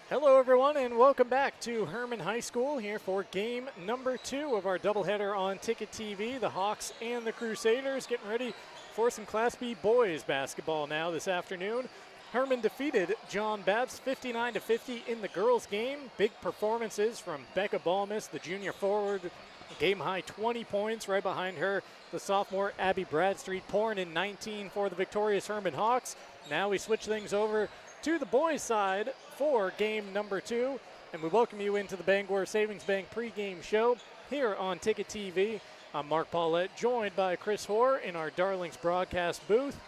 Hello, everyone, and welcome back to Hermon High School here for game number 2 of our doubleheader on Ticket TV. The Hawks and the Crusaders getting ready for some Class B boys basketball now this afternoon. Hermon defeated John Bapst 59-50 in the girls' game. Big performances from Becca Balmas, the junior forward, game high 20 points. Right behind her, the sophomore Abby Bradstreet pouring in 19 for the victorious Hermon Hawks. Now we switch things over to the boys' side for game number 2, and we welcome you into the Bangor Savings Bank pregame show here on Ticket TV. I'm Mark Paulette, joined by Chris Hoare in our Darlings broadcast booth.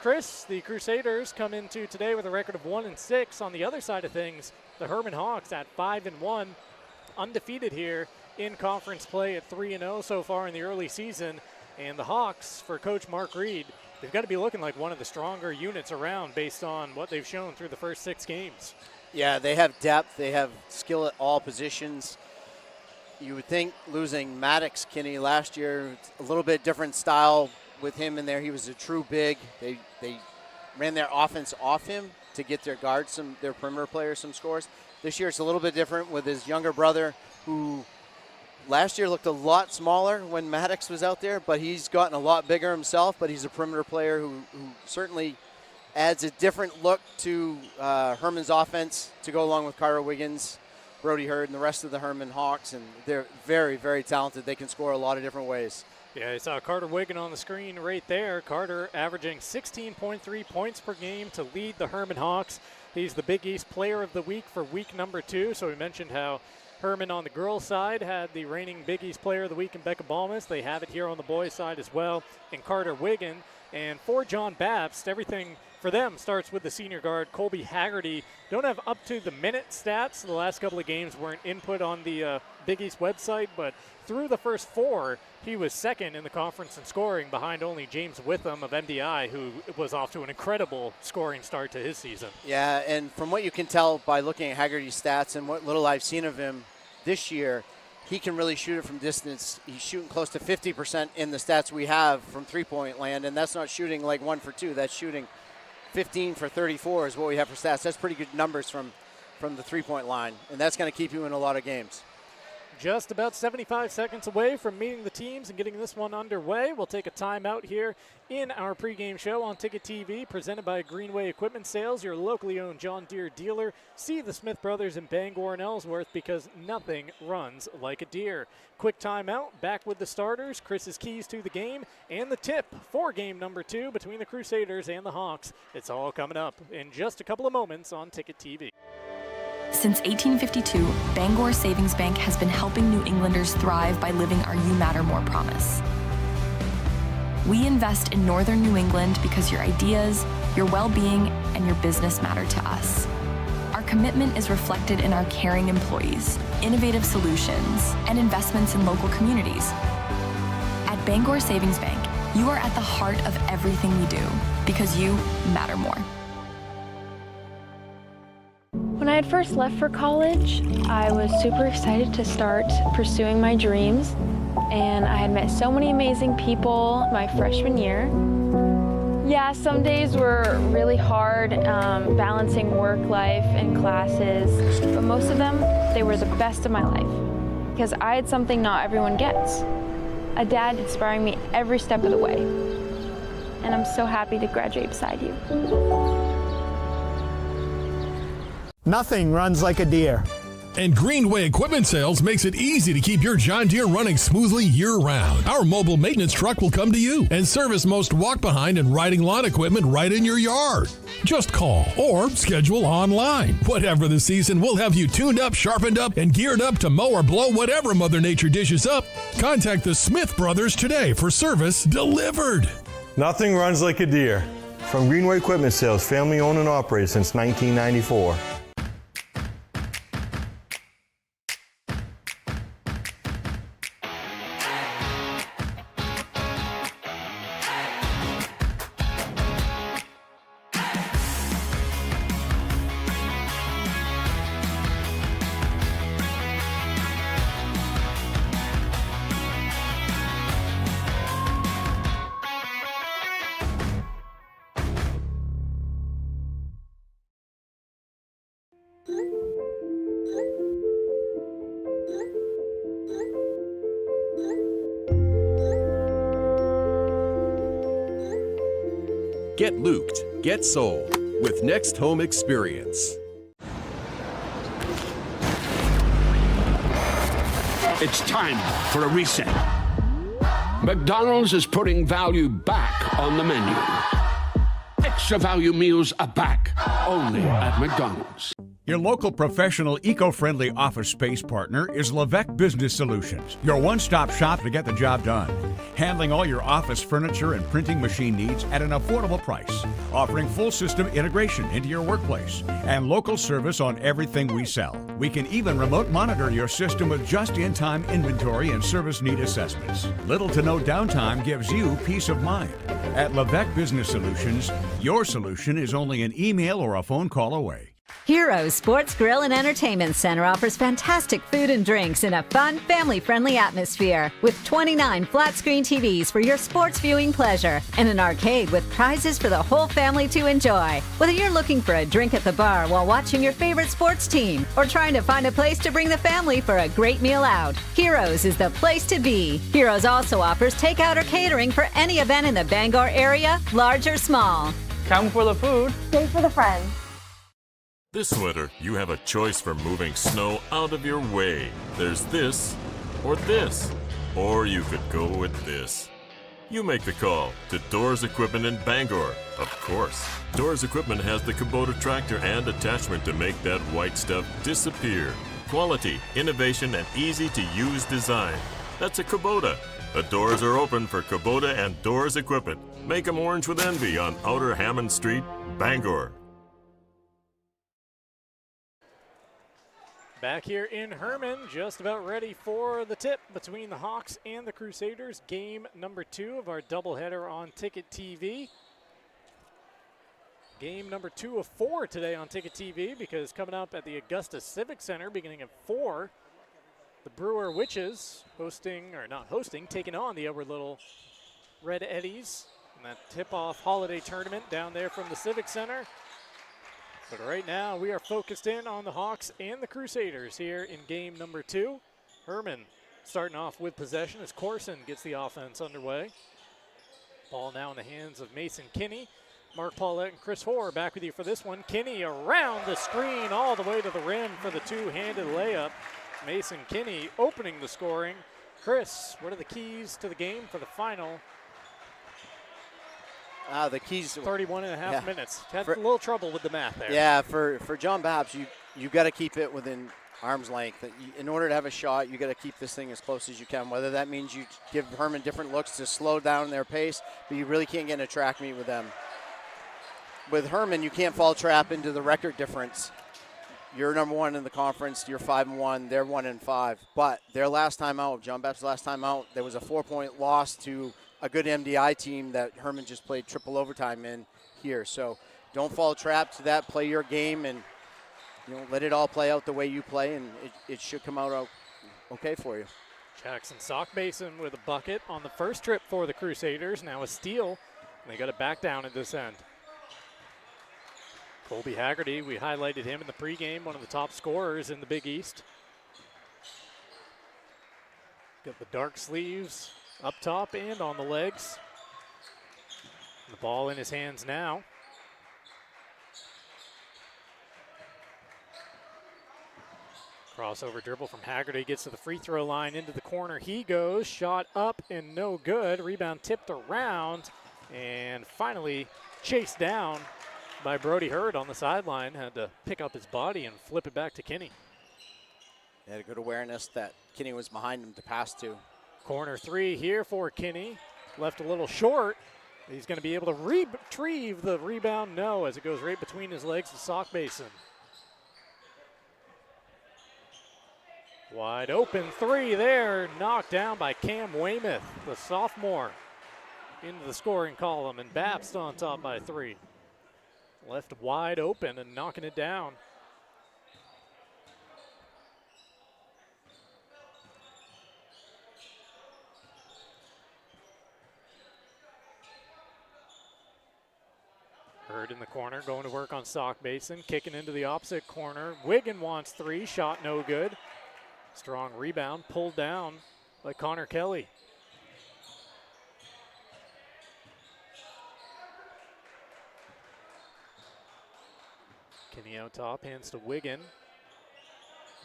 Chris, the Crusaders come into today with a record of 1-6. On the other side of things, the Hermon Hawks at 5-1, undefeated here in conference play at 3-0 so far in the early season. And the Hawks, for Coach Mark Reed, they've got to be looking like one of the stronger units around based on what they've shown through the first 6 games. Yeah, they have depth. They have skill at all positions. You would think losing Maddox Kinney last year, a little bit different style with him in there. He was a true big. They ran their offense off him to get their guards, their perimeter players, some scores. This year it's a little bit different with his younger brother, who last year looked a lot smaller when Maddox was out there, but he's gotten a lot bigger himself. But he's a perimeter player who certainly adds a different look to Hermon's offense to go along with Carter Wiggins, Brody Hurd, and the rest of the Hermon Hawks. And they're very, very talented. They can score a lot of different ways. Yeah, you saw Carter Wiggin on the screen right there. Carter averaging 16.3 points per game to lead the Hermon Hawks. He's the Big East Player of the Week for week number 2. So we mentioned how Hermon on the girls' side had the reigning Big East Player of the Week in Becca Balmas. They have it here on the boys' side as well in Carter Wiggin. And for John Bapst, everything for them starts with the senior guard, Colby Haggerty. Don't have up to the minute stats. The last couple of games weren't input on the Big East website, but through the first 4, he was second in the conference in scoring behind only James Witham of MDI, who was off to an incredible scoring start to his season. Yeah, and from what you can tell by looking at Haggerty's stats and what little I've seen of him this year, he can really shoot it from distance. He's shooting close to 50% in the stats we have from three-point land, and that's not shooting like 1 for 2. That's shooting 15 for 34 is what we have for stats. That's pretty good numbers from the three-point line, and that's going to keep you in a lot of games. Just about 75 seconds away from meeting the teams and getting this one underway. We'll take a timeout here in our pregame show on Ticket TV, presented by Greenway Equipment Sales, your locally owned John Deere dealer. See the Smith Brothers in Bangor and Ellsworth, because nothing runs like a Deere. Quick timeout, back with the starters, Chris's keys to the game, and the tip for game number 2 between the Crusaders and the Hawks. It's all coming up in just a couple of moments on Ticket TV. Since 1852, Bangor Savings Bank has been helping New Englanders thrive by living our You Matter More promise. We invest in Northern New England because your ideas, your well-being, and your business matter to us. Our commitment is reflected in our caring employees, innovative solutions, and investments in local communities. At Bangor Savings Bank, you are at the heart of everything we do because you matter more. When I had first left for college, I was super excited to start pursuing my dreams, and I had met so many amazing people my freshman year. Yeah, some days were really hard, balancing work life and classes, but most of them, they were the best of my life, because I had something not everyone gets. A dad inspiring me every step of the way, and I'm so happy to graduate beside you. Nothing runs like a Deere. And Greenway Equipment Sales makes it easy to keep your John Deere running smoothly year-round. Our mobile maintenance truck will come to you and service most walk-behind and riding lawn equipment right in your yard. Just call or schedule online. Whatever the season, we'll have you tuned up, sharpened up, and geared up to mow or blow whatever Mother Nature dishes up. Contact the Smith Brothers today for service delivered. Nothing runs like a Deere. From Greenway Equipment Sales, family owned and operated since 1994. Get looped, get sold with Next Home Experience. It's time for a reset. McDonald's is putting value back on the menu. Extra value meals are back, only at McDonald's. Your local professional, eco-friendly office space partner is Levesque Business Solutions, your one-stop shop to get the job done. Handling all your office furniture and printing machine needs at an affordable price. Offering full system integration into your workplace and local service on everything we sell. We can even remote monitor your system with just-in-time inventory and service need assessments. Little to no downtime gives you peace of mind. At Levesque Business Solutions, your solution is only an email or a phone call away. Heroes Sports Grill and Entertainment Center offers fantastic food and drinks in a fun, family-friendly atmosphere with 29 flat-screen TVs for your sports viewing pleasure and an arcade with prizes for the whole family to enjoy. Whether you're looking for a drink at the bar while watching your favorite sports team or trying to find a place to bring the family for a great meal out, Heroes is the place to be. Heroes also offers takeout or catering for any event in the Bangor area, large or small. Come for the food, Stay for the friends. This winter, you have a choice for moving snow out of your way. There's this, or you could go with this. You make the call to Doors Equipment in Bangor. Of course, Doors Equipment has the Kubota tractor and attachment to make that white stuff disappear. Quality, innovation, and easy-to-use design. That's a Kubota. The doors are open for Kubota and Doors Equipment. Make 'em orange with envy on Outer Hammond Street, Bangor. Back here in Hermon, just about ready for the tip between the Hawks and the Crusaders. Game number 2 of our doubleheader on Ticket TV. Game number 2 of 4 today on Ticket TV, because coming up at the Augusta Civic Center beginning at 4, the Brewer Witches taking on the Edward Little Red Eddies in that tip-off holiday tournament down there from the Civic Center. But right now, we are focused in on the Hawks and the Crusaders here in game number 2. Hermon starting off with possession as Corson gets the offense underway. Ball now in the hands of Mason Kinney. Mark Paulette and Chris Hoare back with you for this one. Kinney around the screen all the way to the rim for the two-handed layup. Mason Kinney opening the scoring. Chris, what are the keys to the game for the final? The keys. 31 and a half minutes. Had a little trouble with the math there. Yeah, for John Bapst, you got to keep it within arm's length. In order to have a shot, you got to keep this thing as close as you can. Whether that means you give Hermon different looks to slow down their pace, but you really can't get in a track meet with them. With Hermon, you can't fall trap into the record difference. You're number 1 in the conference. You're 5-1. They're 1-5. But their last time out, John Bapst's last time out, there was a 4-point loss to a good MDI team that Hermon just played triple overtime in here. So don't fall trap to that. Play your game and let it all play out the way you play, and it should come out okay for you. Jackson Sockbasin with a bucket on the first trip for the Crusaders. Now a steal. And they got it back down at this end. Colby Haggerty, we highlighted him in the pregame, one of the top scorers in the Big East. Got the dark sleeves up top and on the legs. The ball in his hands now. Crossover dribble from Haggerty, gets to the free throw line, into the corner he goes, shot up and no good. Rebound tipped around and finally chased down by Brody Hurd on the sideline. Had to pick up his body and flip it back to Kinney. He had a good awareness that Kinney was behind him to pass to. Corner 3 here for Kinney. Left a little short. He's going to be able to retrieve the rebound. No, as it goes right between his legs to Sockbasin. Wide open 3 there. Knocked down by Cam Weymouth, the sophomore, into the scoring column. And Bapst on top by 3. Left wide open and knocking it down. Hurd in the corner, going to work on Sockbasin, kicking into the opposite corner. Wiggin wants 3, shot no good. Strong rebound, pulled down by Connor Kelly. Kinney out top, hands to Wiggin.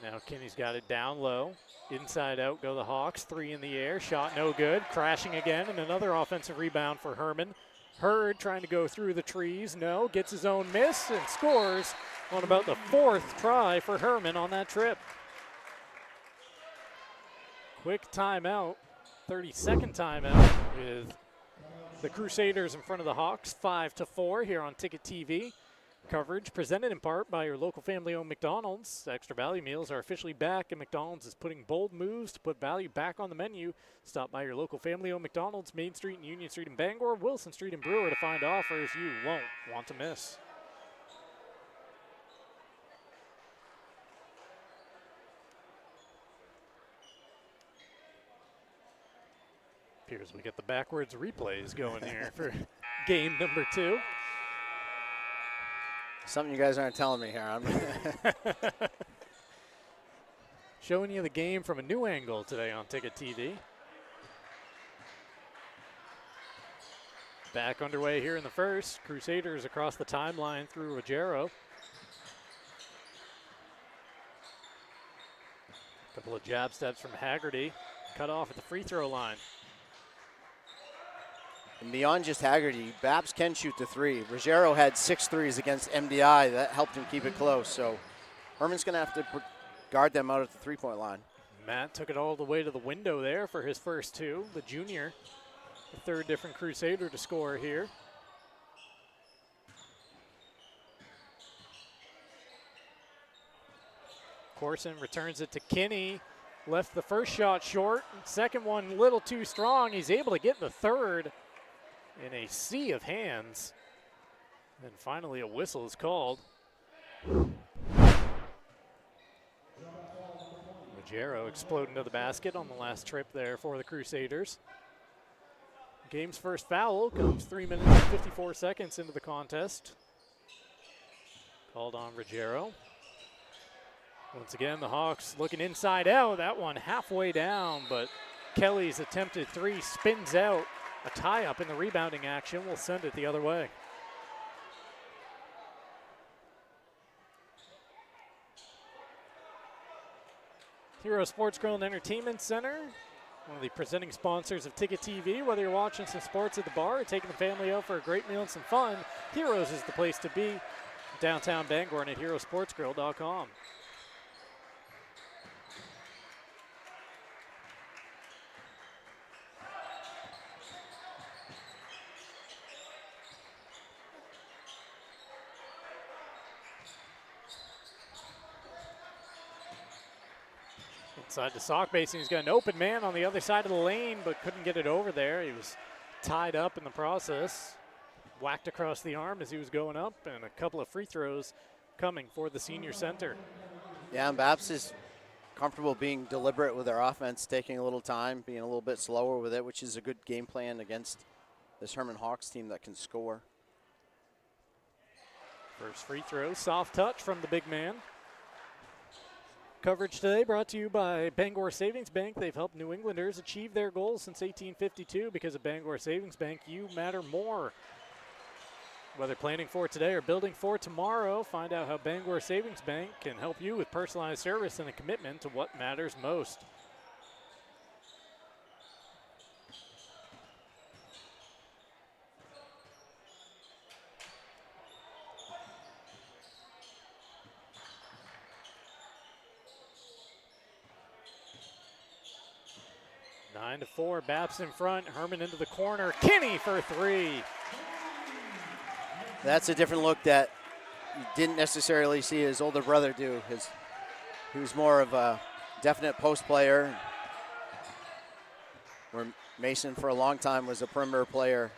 Now Kinney's got it down low. Inside out go the Hawks, 3 in the air, shot no good, crashing again, and another offensive rebound for Hermon. Hurd trying to go through the trees, no, gets his own miss and scores on about the 4th try for Hermon on that trip. Quick timeout, 30-second timeout with the Crusaders in front of the Hawks, 5-4 here on Ticket TV. Coverage presented in part by your local family-owned McDonald's. Extra value meals are officially back, and McDonald's is putting bold moves to put value back on the menu. Stop by your local family-owned McDonald's, Main Street and Union Street in Bangor, Wilson Street in Brewer to find offers you won't want to miss. Appears we get the backwards replays going here for game number 2. Something you guys aren't telling me here. Showing you the game from a new angle today on Ticket TV. Back underway here in the first. Crusaders across the timeline through Ruggiero. Couple of jab steps from Haggerty. Cut off at the free throw line. And beyond just Haggerty, Bapst can shoot the 3. Ruggiero had 6 threes against MDI. That helped him keep it close. So Hermon's going to have to guard them out at the 3-point line. Matt took it all the way to the window there for his first 2. The junior, the 3rd different Crusader to score here. Corson returns it to Kinney. Left the first shot short. Second one a little too strong. He's able to get the 3rd. In a sea of hands. And finally a whistle is called. Ruggiero exploding to the basket on the last trip there for the Crusaders. Game's first foul comes 3 minutes and 54 seconds into the contest. Called on Ruggiero. Once again, the Hawks looking inside out. That one halfway down, but Kelly's attempted 3 spins out. A tie-up in the rebounding action will send it the other way. Hero Sports Grill and Entertainment Center, one of the presenting sponsors of Ticket TV. Whether you're watching some sports at the bar or taking the family out for a great meal and some fun, Heroes is the place to be. Downtown Bangor and at herosportsgrill.com. Inside the sock basin, he's got an open man on the other side of the lane, but couldn't get it over there. He was tied up in the process. Whacked across the arm as he was going up, and a couple of free throws coming for the senior center. Yeah, and Bapst is comfortable being deliberate with their offense, taking a little time, being a little bit slower with it, which is a good game plan against this Hermon Hawks team that can score. First free throw, soft touch from the big man. Coverage today brought to you by Bangor Savings Bank. They've helped New Englanders achieve their goals since 1852. Because of Bangor Savings Bank, you matter more. Whether planning for today or building for tomorrow, find out how Bangor Savings Bank can help you with personalized service and a commitment to what matters most. Nine to 4, Bapst in front, Hermon into the corner, Kinney for 3. That's a different look that you didn't necessarily see his older brother do. He was more of a definite post player, where Mason for a long time was a perimeter player.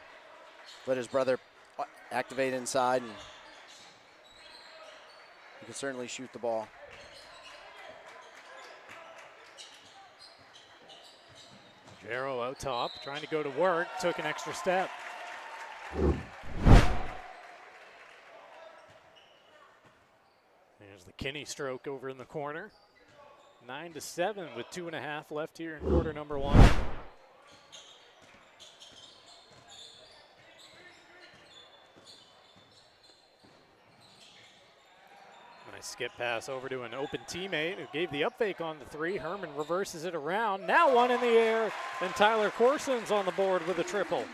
Let his brother activate inside, and he can certainly shoot the ball. Jarrow out top, trying to go to work, took an extra step. There's the Kinney stroke over in the corner. 9-7 with 2.5 left here in quarter number 1. Skip pass over to an open teammate who gave the up fake on the three. Hermon reverses it around. Now one in the air, and Tyler Corson's on the board with a triple.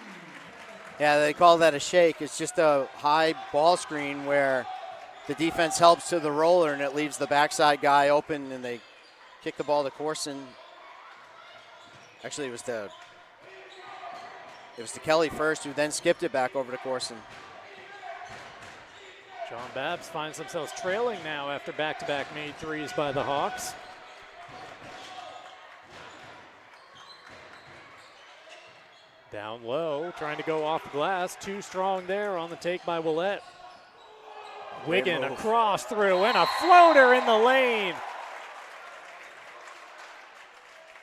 Yeah, they call that a shake. It's just a high ball screen where the defense helps to the roller and it leaves the backside guy open, and they kick the ball to Corson. Actually, it was to Kelly first, who then skipped it back over to Corson. John Bapst finds themselves trailing now after back-to-back made threes by the Hawks. Down low, trying to go off the glass. Too strong there on the take by Willett. Wiggin across through, and a floater in the lane.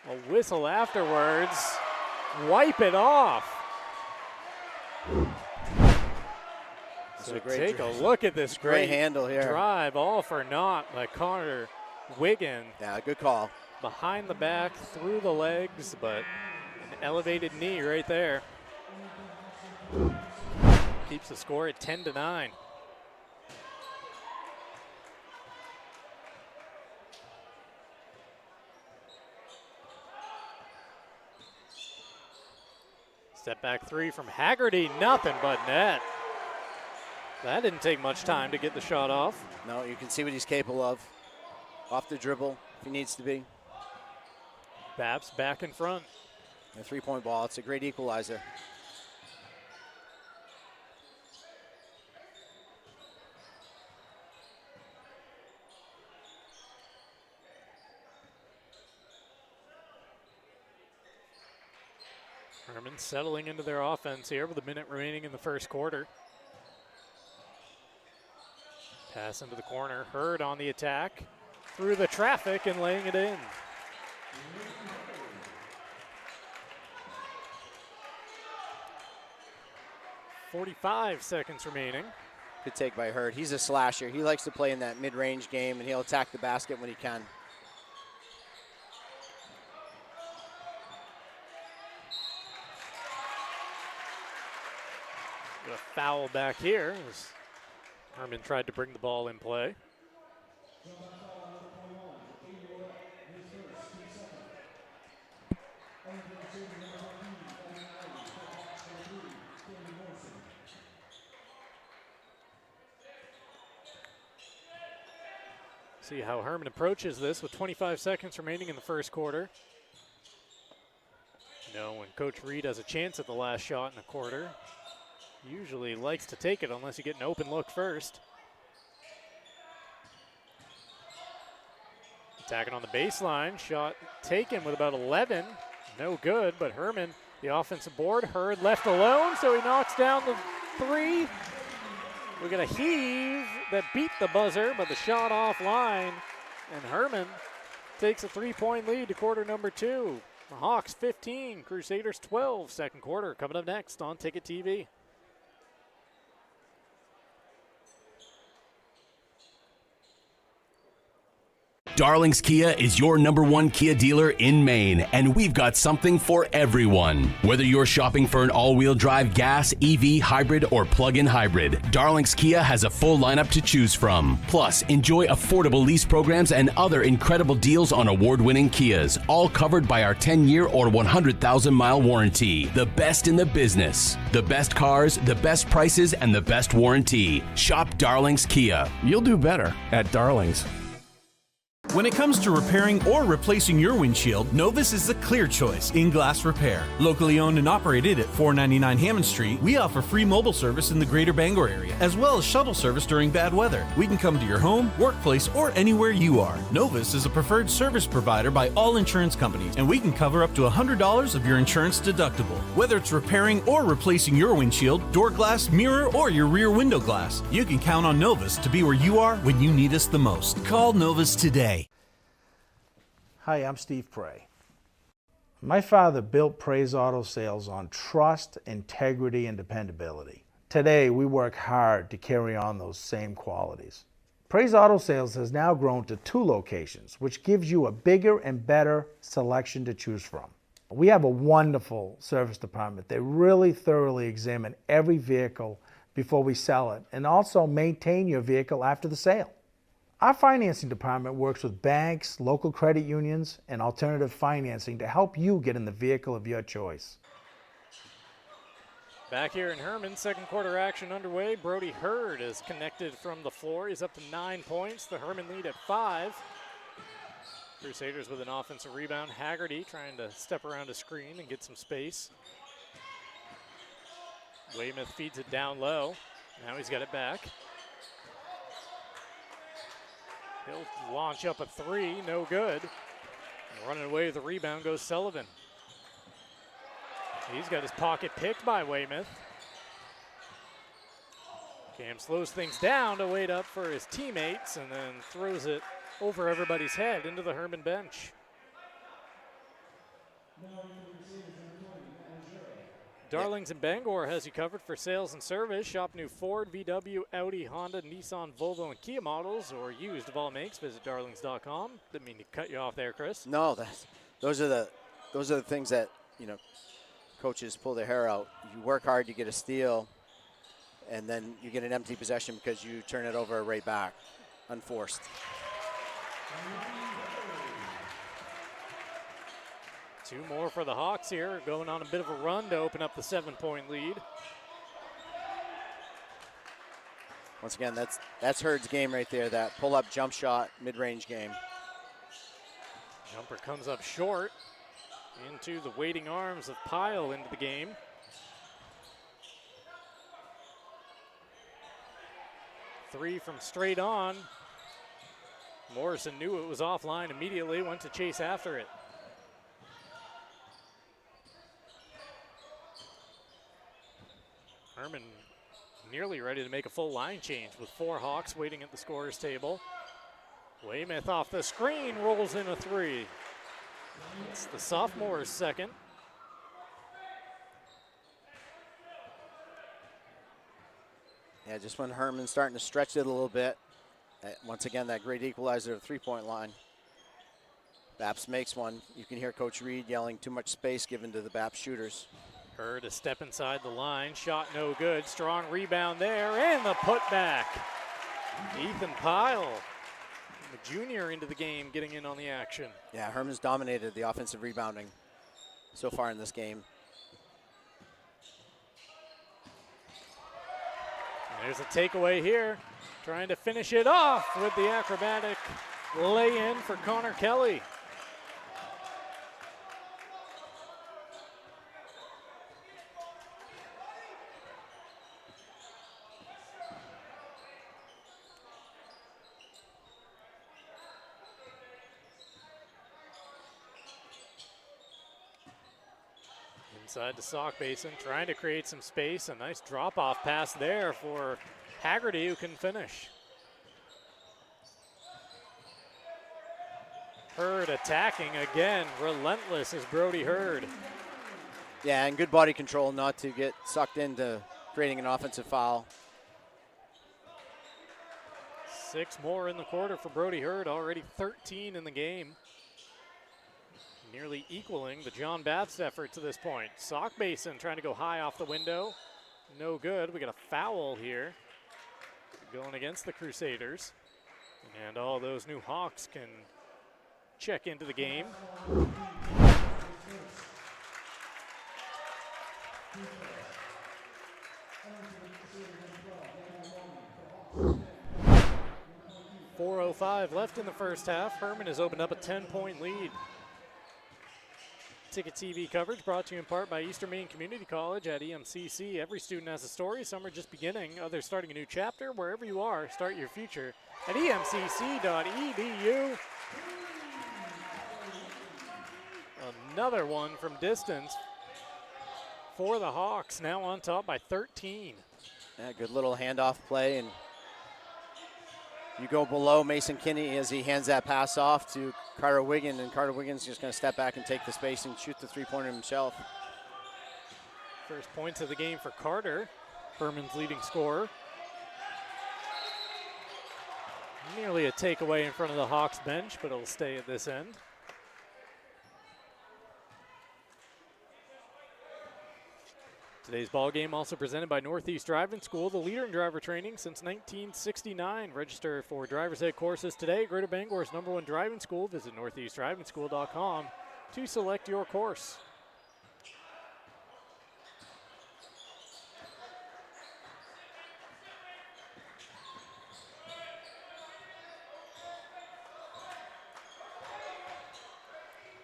A whistle afterwards. Wipe it off. So take a look at this great handle here. Drive, all for naught by Carter Wiggin. Yeah, good call. Behind the back, through the legs, but an elevated knee right there. Keeps the score at 10-9. Step back three from Haggerty, nothing but net. That didn't take much time to get the shot off. No, you can see what he's capable of. Off the dribble, if he needs to be. Bapst back in front. A three-point ball, it's a great equalizer. Hermon settling into their offense here with a minute remaining in the first quarter. Pass into the corner, Hurd on the attack, through the traffic and laying it in. .45 seconds remaining. Good take by Hurd. He's a slasher. He likes to play in that mid-range game, and he'll attack the basket when he can. A foul back here as Hermon tried to bring the ball in play. See how Hermon approaches this with 25 seconds remaining in the first quarter. You know, when Coach Reed has a chance at the last shot in the quarter, usually likes to take it unless you get an open look first. Attacking on the baseline, shot taken with about 11. No good, but Hermon, the offensive board, Hurd left alone, so he knocks down the three. We got a heave that beat the buzzer, but the shot offline, and Hermon takes a 3-point lead to quarter number 2. The Hawks 15, Crusaders 12, second quarter. Coming up next on Ticket TV. Darling's Kia is your #1 Kia dealer in Maine, and we've got something for everyone. Whether you're shopping for an all-wheel drive gas, EV, hybrid, or plug-in hybrid, Darling's Kia has a full lineup to choose from. Plus, enjoy affordable lease programs and other incredible deals on award-winning Kias, all covered by our 10-year or 100,000-mile warranty. The best in the business. The best cars, the best prices, and the best warranty. Shop Darling's Kia. You'll do better at Darling's. When it comes to repairing or replacing your windshield, Novus is the clear choice in glass repair. Locally owned and operated at 499 Hammond Street, we offer free mobile service in the greater Bangor area, as well as shuttle service during bad weather. We can come to your home, workplace, or anywhere you are. Novus is a preferred service provider by all insurance companies, and we can cover up to $100 of your insurance deductible. Whether it's repairing or replacing your windshield, door glass, mirror, or your rear window glass, you can count on Novus to be where you are when you need us the most. Call Novus today. Hi, I'm Steve Prey. My father built Prey's Auto Sales on trust, integrity, and dependability. Today, we work hard to carry on those same qualities. Prey's Auto Sales has now grown to 2 locations, which gives you a bigger and better selection to choose from. We have a wonderful service department. They really thoroughly examine every vehicle before we sell it and also maintain your vehicle after the sale. Our financing department works with banks, local credit unions, and alternative financing to help you get in the vehicle of your choice. Back here in Hermon, second quarter action underway. Brody Hurd is connected from the floor. He's up to 9 points. The Hermon lead at 5. Crusaders with an offensive rebound. Haggerty trying to step around a screen and get some space. Weymouth feeds it down low. Now he's got it back. He'll launch up a 3, no good. Running away with the rebound goes Sullivan. He's got his pocket picked by Weymouth. Cam slows things down to wait up for his teammates and then throws it over everybody's head into the Hermon bench. Darlings and Bangor has you covered for sales and service. Shop new Ford, VW, Audi, Honda, Nissan, Volvo, and Kia models, or used of all makes. Visit darlings.com. Didn't mean to cut you off there, Chris. No, those are the things that, you know, coaches pull their hair out. You work hard, you get a steal, and then you get an empty possession because you turn it over right back, unforced. Two more for the Hawks here, going on a bit of a run to open up the 7-point lead. Once again, that's Hurd's game right there, that pull-up jump shot, mid-range game. Jumper comes up short into the waiting arms of Pyle into the game. Three from straight on. Morrison knew it was offline immediately, went to chase after it. Hermon nearly ready to make a full line change with 4 Hawks waiting at the scorer's table. Weymouth off the screen, rolls in a 3. It's the sophomore's second. Yeah, just when Hermon's starting to stretch it a little bit. Once again, that great equalizer of the 3-point line. Bapst makes one. You can hear Coach Reed yelling, too much space given to the Bapst shooters. Hurd a step inside the line, shot no good. Strong rebound there, and the putback. Ethan Pyle, the junior, into the game, getting in on the action. Yeah, Hermon's dominated the offensive rebounding so far in this game. And there's a takeaway here, trying to finish it off with the acrobatic lay-in for Connor Kelly. Inside the sock basin, trying to create some space. A nice drop-off pass there for Haggerty, who can finish. Hurd attacking again. Relentless is Brody Hurd. Yeah, and good body control not to get sucked into creating an offensive foul. 6 more in the quarter for Brody Hurd, already 13 in the game. Nearly equaling the John Bapst effort to this point. Sock basin trying to go high off the window. No good. We got a foul here going against the Crusaders. And all those new Hawks can check into the game. .405 left in the first half. Hermon has opened up a 10-point lead. Ticket TV coverage brought to you in part by Eastern Maine Community College at EMCC. Every student has a story. Some are just beginning, others starting a new chapter. Wherever you are, start your future at emcc.edu. Another one from distance for the Hawks, now on top by 13. Yeah, good little handoff play, and you go below Mason Kinney as he hands that pass off to Carter Wiggin, and Carter Wiggins just going to step back and take the space and shoot the 3-pointer himself. First points of the game for Carter, Hermon's leading scorer. Nearly a takeaway in front of the Hawks bench, but it'll stay at this end. Today's ball game also presented by Northeast Driving School, the leader in driver training since 1969. Register for driver's ed courses today. Greater Bangor's #1 driving school. Visit northeastdrivingschool.com to select your course.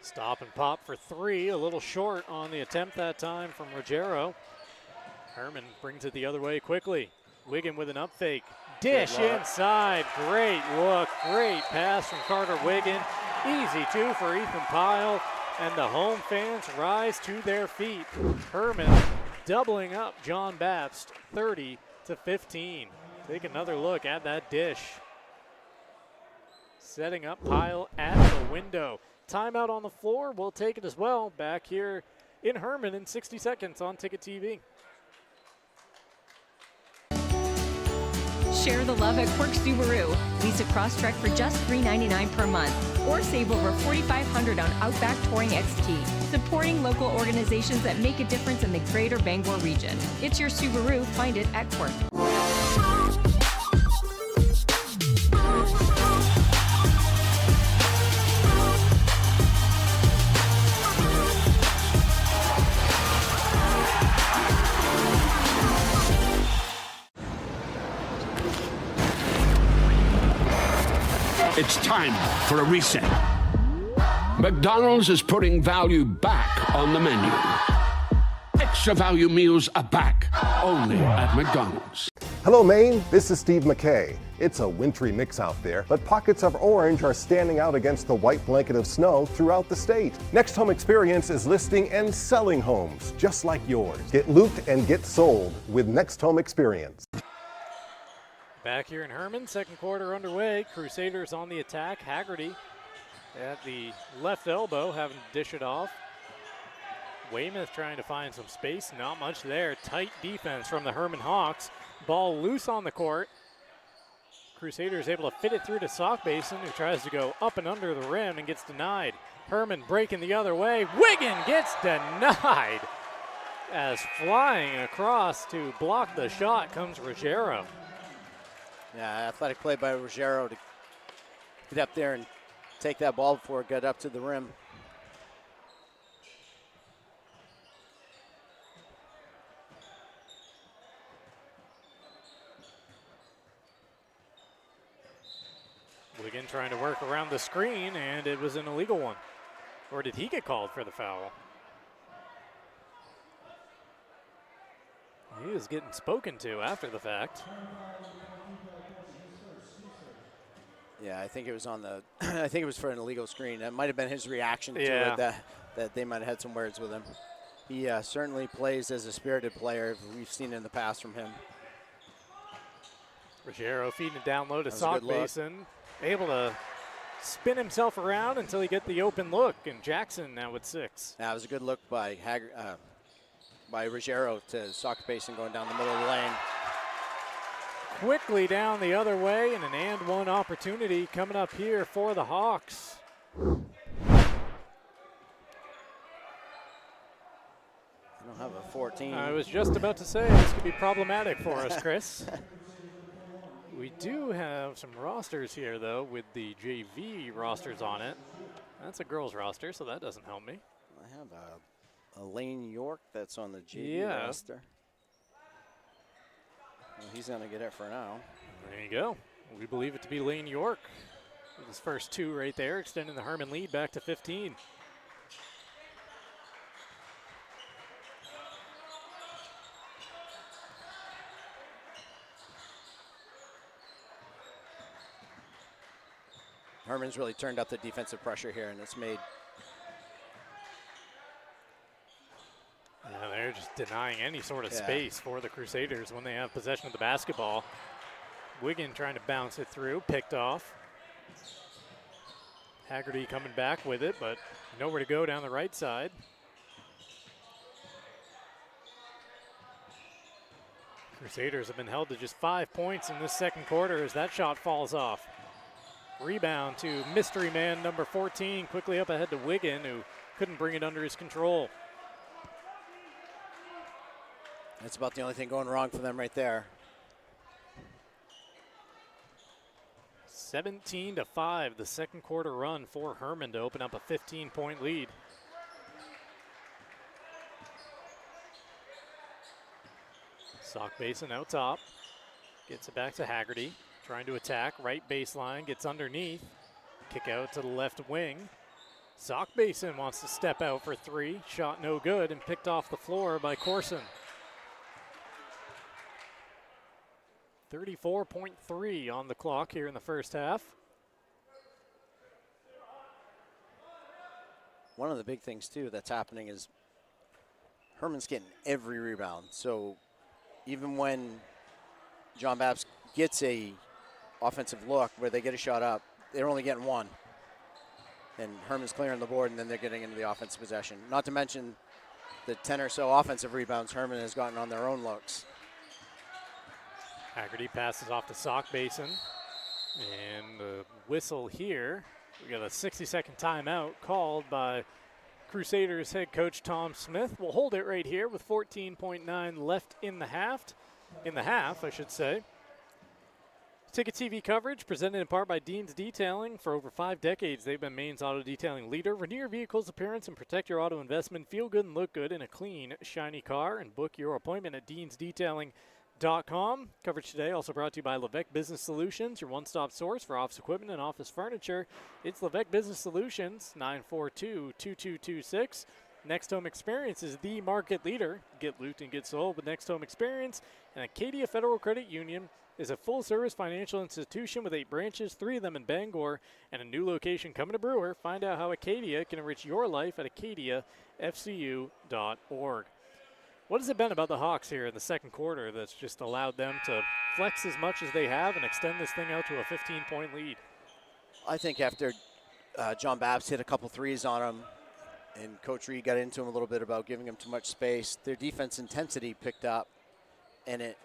Stop and pop for three, a little short on the attempt that time from Ruggiero. Hermon brings it the other way quickly. Wiggin with an up fake. Dish inside, great look, great pass from Carter Wiggin. Easy two for Ethan Pyle, and the home fans rise to their feet. Hermon doubling up John Bapst, 30-15. Take another look at that dish. Setting up Pyle at the window. Timeout on the floor, we'll take it as well. Back here in Hermon in 60 seconds on Ticket TV. Share the love at Quirk Subaru. Lease a Crosstrek for just $399 per month, or save over $4,500 on Outback Touring XT. Supporting local organizations that make a difference in the greater Bangor region. It's your Subaru. Find it at Quirk. It's time for a reset. McDonald's is putting value back on the menu. Extra value meals are back, only at McDonald's. Hello, Maine. This is Steve McKay. It's a wintry mix out there, but pockets of orange are standing out against the white blanket of snow throughout the state. Next Home Experience is listing and selling homes just like yours. Get looped and get sold with Next Home Experience. Back here in Hermon, second quarter underway. Crusaders on the attack. Haggerty at the left elbow, having to dish it off. Weymouth trying to find some space. Not much there. Tight defense from the Hermon Hawks. Ball loose on the court. Crusaders able to fit it through to Sock Basin, who tries to go up and under the rim and gets denied. Hermon breaking the other way. Wiggin gets denied. As flying across to block the shot comes Ruggiero. Yeah, athletic play by Ruggiero to get up there and take that ball before it got up to the rim. Wiggin trying to work around the screen, and it was an illegal one. Or did he get called for the foul? He was getting spoken to after the fact. Yeah, I think it was on the. I think it was for an illegal screen. That might have been his reaction to it. That they might have had some words with him. He certainly plays as a spirited player. We've seen it in the past from him. Ruggiero feeding it down low to Sock Basin, able to spin himself around until he get the open look. And Jackson now with 6. That was a good look by Ruggiero to Sock Basin going down the middle of the lane. Quickly down the other way, and an and one opportunity coming up here for the Hawks. I don't have a 14. I was just about to say this could be problematic for us, Chris. We do have some rosters here, though, with the JV rosters on it. That's a girls roster, so that doesn't help me. I have a Lane York that's on the JV roster. Well, he's going to get it for now. There you go. We believe it to be Lane York with his first 2 right there, extending the Hermon lead back to 15. Hermon's really turned up the defensive pressure here, and it's made. Yeah, they're just denying any sort of space for the Crusaders when they have possession of the basketball. Wiggin trying to bounce it through, picked off. Haggerty coming back with it, but nowhere to go down the right side. Crusaders have been held to just 5 points in this second quarter as that shot falls off. Rebound to mystery man number 14, quickly up ahead to Wiggin, who couldn't bring it under his control. That's about the only thing going wrong for them right there. 17-5, the second quarter run for Hermon to open up a 15-point lead. Sock Basin out top, gets it back to Haggerty, trying to attack, right baseline, gets underneath, kick out to the left wing. Sock Basin wants to step out for three, shot no good, and picked off the floor by Corson. 34.3 on the clock here in the first half. One of the big things, too, that's happening is Hermon's getting every rebound. So even when John Bapst gets a offensive look where they get a shot up, they're only getting one. And Hermon's clearing the board, and then they're getting into the offensive possession. Not to mention the 10 or so offensive rebounds Hermon has gotten on their own looks. Haggerty passes off to Sock Basin. And the whistle here. We got a 60-second timeout called by Crusaders head coach Tom Smith. We'll hold it right here with 14.9 left in the half. Ticket TV coverage presented in part by Dean's Detailing. For over 5 decades, they've been Maine's auto detailing leader. Renew your vehicle's appearance and protect your auto investment. Feel good and look good in a clean, shiny car. And book your appointment at deansdetailing.com. Coverage today also brought to you by Levesque Business Solutions, your one-stop source for office equipment and office furniture. It's Levesque Business Solutions, 942-2226. Next Home Experience is the market leader. Get loot and get sold with Next Home Experience. And Acadia Federal Credit Union is a full-service financial institution with 8 branches, 3 of them in Bangor, and a new location coming to Brewer. Find out how Acadia can enrich your life at acadiafcu.org. What has it been about the Hawks here in the second quarter that's just allowed them to flex as much as they have and extend this thing out to a 15-point lead? I think after John Bapst hit a couple threes on him, and Coach Reed got into him a little bit about giving him too much space, their defense intensity picked up, and it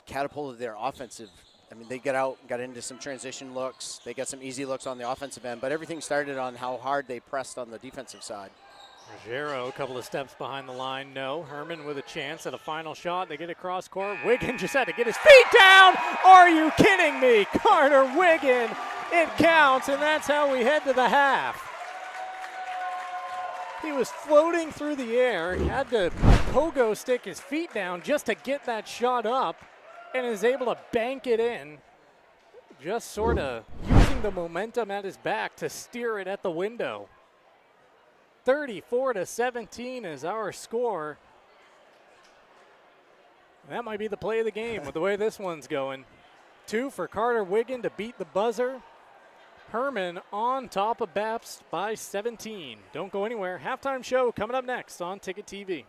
catapulted their offensive. I mean, they got into some transition looks. They got some easy looks on the offensive end, but everything started on how hard they pressed on the defensive side. Ruggiero, a couple of steps behind the line. No. Hermon with a chance at a final shot. They get across court. Wiggin just had to get his feet down. Are you kidding me? Carter Wiggin. It counts, and that's how we head to the half. He was floating through the air. He had to pogo stick his feet down just to get that shot up, and is able to bank it in, just sort of using the momentum at his back to steer it at the window. 34-17 is our score. That might be the play of the game with the way this one's going. 2 for Carter Wiggin to beat the buzzer. Hermon on top of Bapst by 17. Don't go anywhere. Halftime show coming up next on Ticket TV.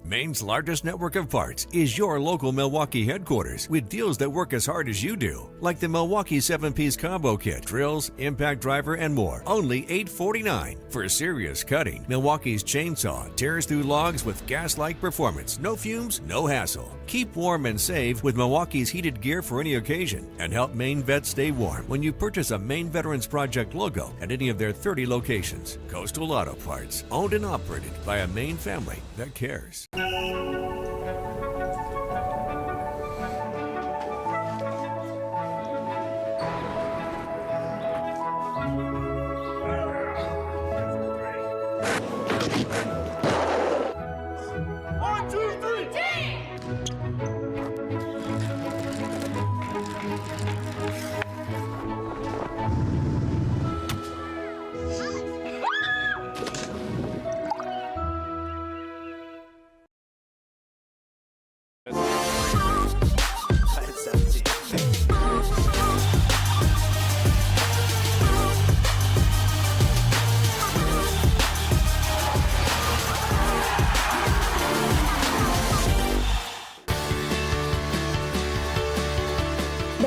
Maine's largest network of parts is your local Milwaukee headquarters with deals that work as hard as you do, like the Milwaukee 7-piece combo kit, drills, impact driver, and more. Only $8.49 for serious cutting. Milwaukee's chainsaw tears through logs with gas-like performance. No fumes, no hassle. Keep warm and save with Milwaukee's heated gear for any occasion, and help Maine vets stay warm when you purchase a Maine Veterans Project logo at any of their 30 locations. Coastal Auto Parts, owned and operated by a Maine family that cares.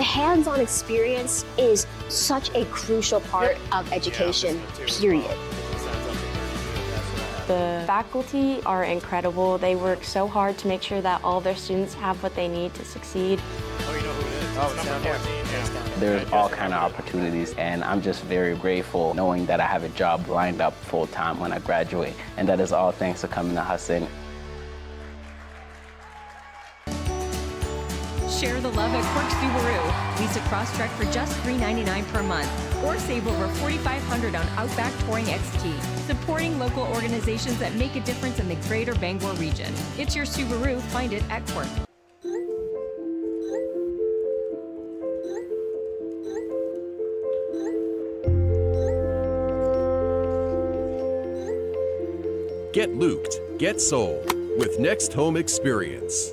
Hands-on experience is such a crucial part of education, period. The faculty are incredible. They work so hard to make sure that all their students have what they need to succeed. Oh, you know who it is. Oh, it's number 14. Yeah. There's all kind of opportunities, and I'm just very grateful knowing that I have a job lined up full-time when I graduate, and that is all thanks to coming to Hudson. Share the love at Quirk Subaru. Lease a Crosstrek for just $399 per month, or save over $4,500 on Outback Touring XT. Supporting local organizations that make a difference in the greater Bangor region. It's your Subaru. Find it at Quirk. Get looped, get sold with Next Home Experience.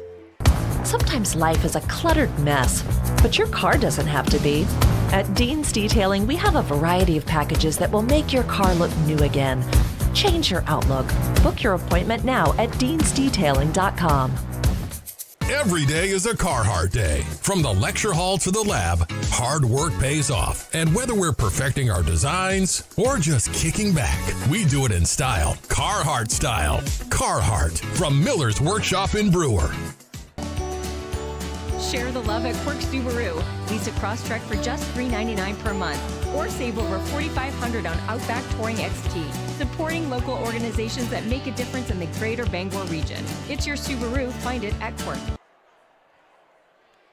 Sometimes life is a cluttered mess, but your car doesn't have to be. At Dean's Detailing, we have a variety of packages that will make your car look new again. Change your outlook. Book your appointment now at deansdetailing.com. Every day is a Carhartt day. From the lecture hall to the lab, hard work pays off. And whether we're perfecting our designs or just kicking back, we do it in style. Carhartt style. Carhartt from Miller's Workshop in Brewer. Share the love at Quirk Subaru. Lease a Crosstrek for just $399 per month, or save over $4,500 on Outback Touring XT. Supporting local organizations that make a difference in the greater Bangor region. It's your Subaru. Find it at Quirk.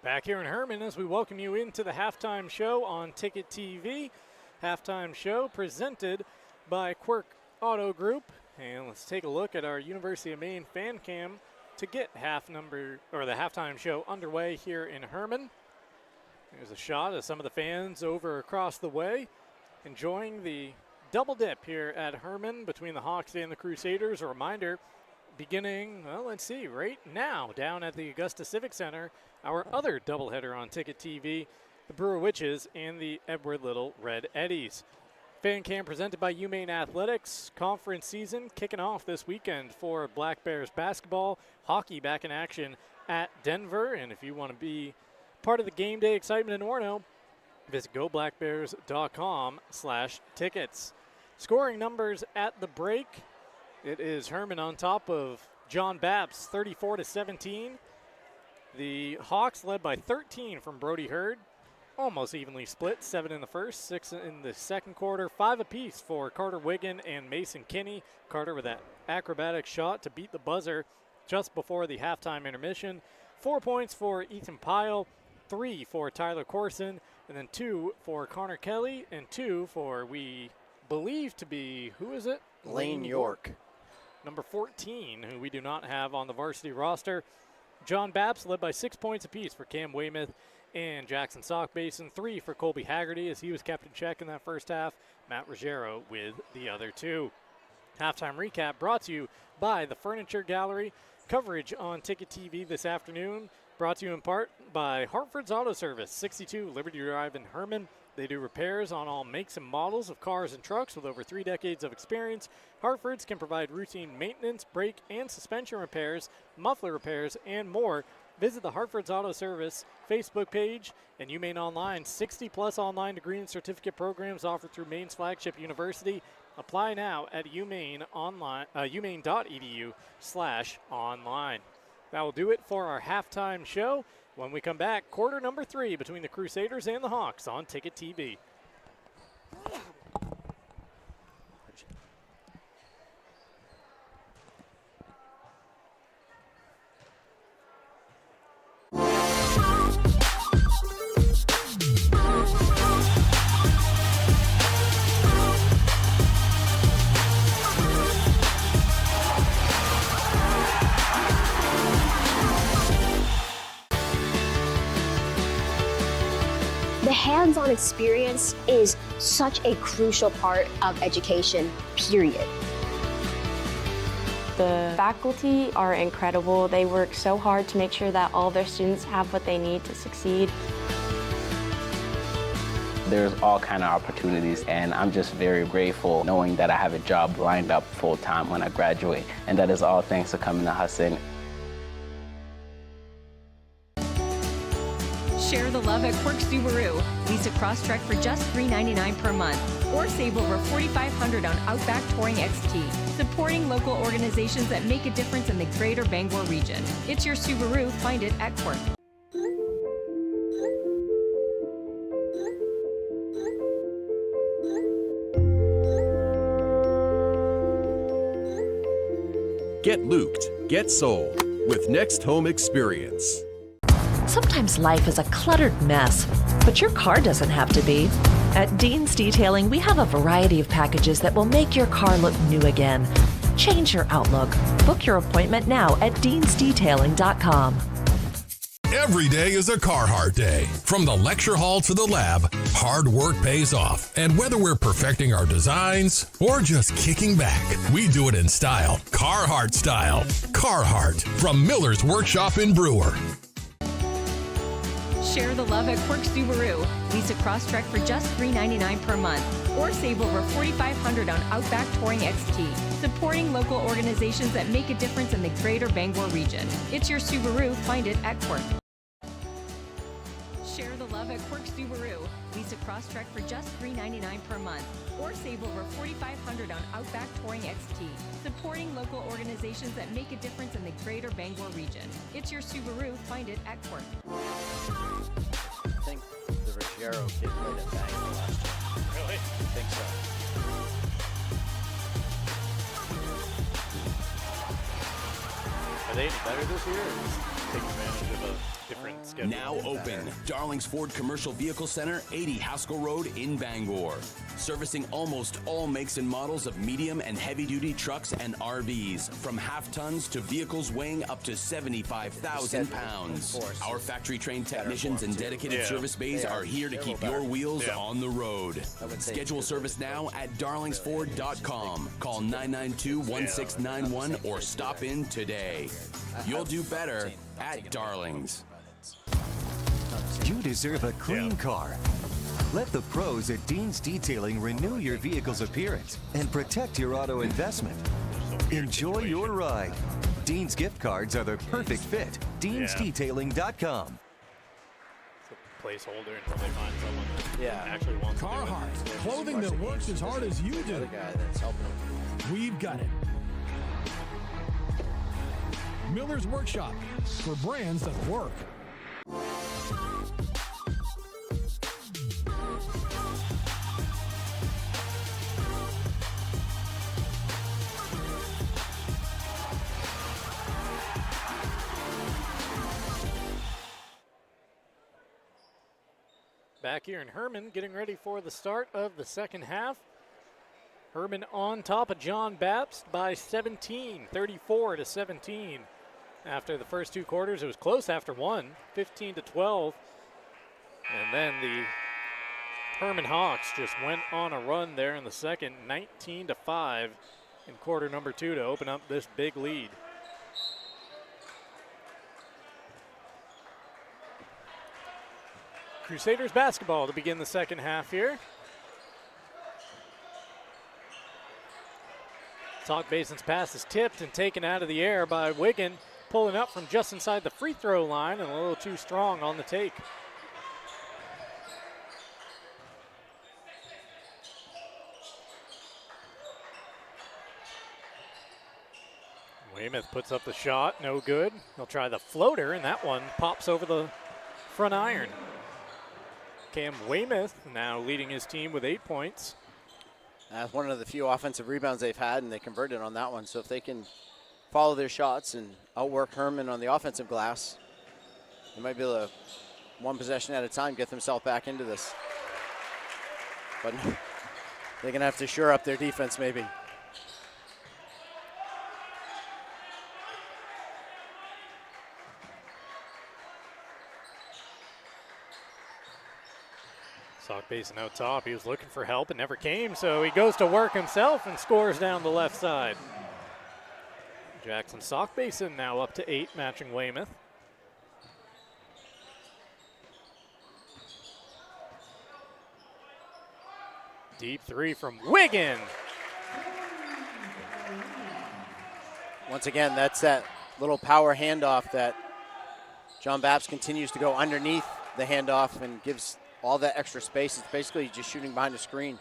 Back here in Hermon as we welcome you into the halftime show on Ticket TV. Halftime show presented by Quirk Auto Group. And let's take a look at our University of Maine fan cam to get the halftime show underway here in Hermon. There's a shot of some of the fans over across the way enjoying the double dip here at Hermon between the Hawks and the Crusaders. A reminder, beginning, well, let's see, right now down at the Augusta Civic Center, our other doubleheader on Ticket TV, the Brewer Witches and the Edward Little Red Eddies. Fan cam presented by UMaine Athletics. Conference season kicking off this weekend for Black Bears basketball. Hockey back in action at Denver. And if you want to be part of the game day excitement in Orono, visit goblackbears.com/tickets. Scoring numbers at the break. It is Hermon on top of John Bapst, 34-17. The Hawks led by 13 from Brody Hurd. Almost evenly split, 7 in the first, 6 in the second quarter, 5 apiece for Carter Wiggin and Mason Kinney. Carter with that acrobatic shot to beat the buzzer just before the halftime intermission. 4 points for Ethan Pyle, 3 for Tyler Corson, and then 2 for Connor Kelly, and 2 for, we believe to be, who is it? Lane York. Number 14, who we do not have on the varsity roster. John Bapst led by 6 points apiece for Cam Weymouth and Jackson Sockbasin, 3 for Colby Haggerty as he was kept in check in that first half. Matt Ruggiero with the other 2. Halftime recap brought to you by the Furniture Gallery. Coverage on Ticket TV this afternoon brought to you in part by Hartford's Auto Service, 62 Liberty Drive in Hermon. They do repairs on all makes and models of cars and trucks with over 3 decades of experience. Hartford's can provide routine maintenance, brake and suspension repairs, muffler repairs, and more. Visit the Hartford's Auto Service Facebook page and UMaine Online. 60-plus online degree and certificate programs offered through Maine's flagship university. Apply now at umaine.edu/online. That will do it for our halftime show. When we come back, quarter number 3 between the Crusaders and the Hawks on Ticket TV. The hands-on experience is such a crucial part of education, period. The faculty are incredible. They work so hard to make sure that all their students have what they need to succeed. There's all kind of opportunities, and I'm just very grateful knowing that I have a job lined up full-time when I graduate, and that is all thanks to coming to Hudson. Share the love at Quirk Subaru. Lease a Crosstrek for just $399 per month, or save over $4,500 on Outback Touring XT. Supporting local organizations that make a difference in the greater Bangor region. It's your Subaru. Find it at Quirk. Get looped, get sold with Next Home Experience. Sometimes life is a cluttered mess, but your car doesn't have to be. At Dean's Detailing, we have a variety of packages that will make your car look new again. Change your outlook. Book your appointment now at deansdetailing.com. Every day is a Carhartt day. From the lecture hall to the lab, hard work pays off. And whether we're perfecting our designs or just kicking back, we do it in style. Carhartt style. Carhartt from Miller's Workshop in Brewer. Share the love at Quirk Subaru. Lease a Crosstrek for just $399 per month, or save over $4,500 on Outback Touring XT. Supporting local organizations that make a difference in the greater Bangor region. It's your Subaru. Find it at Quirk. Share the love at Quirk Subaru. Lease a Crosstrek for just $399 per month, or save over $4,500 on Outback Touring XT. Supporting local organizations that make a difference in the greater Bangor region. It's your Subaru. Find it at Quirk. I think the Ruggiero kid played at Bangor last year. Really? I think so. Are they any better this year, or just taking advantage of a different schedule? Now open. Darling's Ford Commercial Vehicle Center, 80 Haskell Road in Bangor. Servicing almost all makes and models of medium and heavy-duty trucks and RVs, from half-tons to vehicles weighing up to 75,000 pounds. Our factory-trained technicians and dedicated service bays are here to keep your wheels on the road. Schedule service now at darlingsford.com. Call 992-1691 or stop in today. You'll do better at Darlings. You deserve a clean car. Let the pros at Dean's Detailing renew your vehicle's appearance and protect your auto investment. Enjoy your ride. Dean's gift cards are the perfect fit. Dean'sDetailing.com. It's a placeholder until they find someone that Yeah. actually wants to Carhartt, do it. clothing that works as hard as you The do. other guy that's helping him. We've got it. Miller's Workshop for brands that work. Back here in Hermon, getting ready for the start of the second half. Hermon on top of John Bapst by 17, 34-17. After the first two quarters, it was close after one, 15-12. And then the Hermon Hawks just went on a run there in the second, 19-5 in quarter number two to open up this big lead. Crusaders basketball to begin the second half here. Sauk Basin's pass is tipped and taken out of the air by Wigan, pulling up from just inside the free throw line and a little too strong on the take. Weymouth puts up the shot, no good. He'll try the floater, and that one pops over the front iron. Cam Weymouth now leading his team with 8 points. That's one of the few offensive rebounds they've had, and they converted on that one. So if they can follow their shots and outwork Hermon on the offensive glass, they might be able to, one possession at a time, get themselves back into this. But they're going to have to shore up their defense maybe. Sauk Basin out top. He was looking for help and never came, so he goes to work himself and scores down the left side. Jackson Sauk Basin now up to 8, matching Weymouth. Deep three from Wigan. Once again, that's that little power handoff that John Bapst continues to go underneath the handoff and gives all that extra space. It's basically just shooting behind the screen.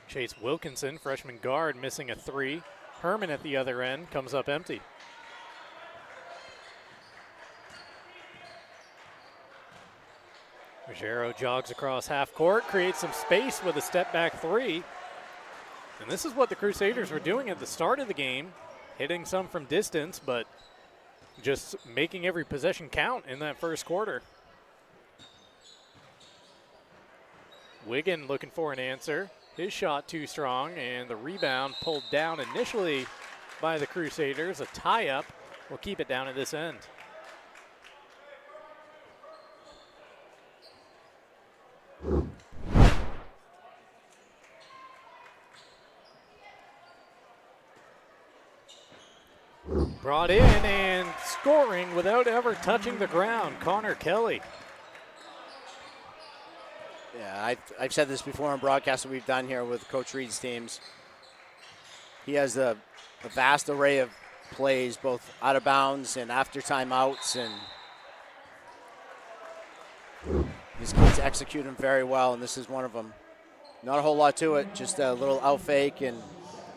Chase Wilkinson, freshman guard, missing a three. Hermon at the other end comes up empty. Ruggiero jogs across half court, creates some space with a step back three. And this is what the Crusaders were doing at the start of the game, hitting some from distance, but just making every possession count in that first quarter. Wiggin looking for an answer. His shot too strong, and the rebound pulled down initially by the Crusaders. A tie-up will keep it down at this end. Brought in and scoring without ever touching the ground, Connor Kelly. Yeah, I've said this before on broadcasts that we've done here with Coach Reed's teams. He has a vast array of plays, both out of bounds and after timeouts, and his kids execute them very well, and this is one of them. Not a whole lot to it, just a little out fake, and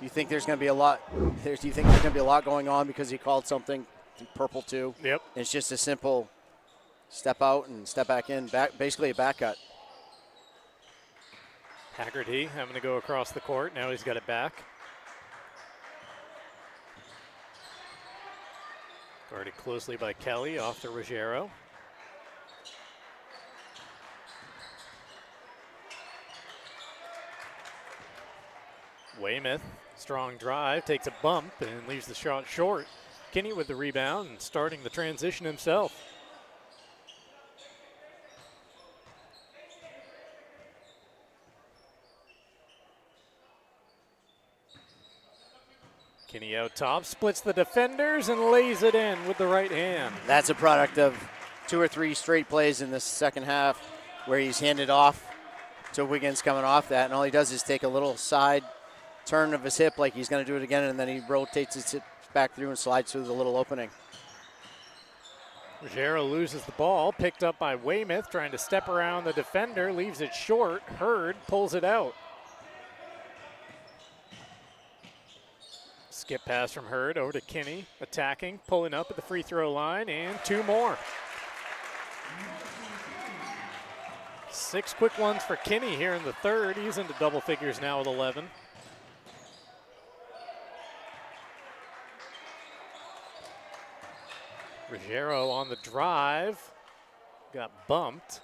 you think there's going to be a lot. You think there's going to be a lot going on because he called something purple too. Yep. And it's just a simple step out and step back in, basically a back cut. Haggerty having to go across the court. Now he's got it back. Guarded closely by Kelly, off to Ruggiero. Weymouth, strong drive, takes a bump and leaves the shot short. Kinney with the rebound and starting the transition himself. Kinney out top, splits the defenders and lays it in with the right hand. That's a product of 2 or 3 straight plays in this second half where he's handed off to Wiggins coming off that, and all he does is take a little side turn of his hip like he's going to do it again, and then he rotates his hip back through and slides through the little opening. Ruggiero loses the ball, picked up by Weymouth, trying to step around the defender, leaves it short. Hurd pulls it out. Skip pass from Hurd over to Kinney, attacking, pulling up at the free throw line, and 2 more. 6 quick ones for Kinney here in the third. He's into double figures now with 11. Ruggiero on the drive, got bumped.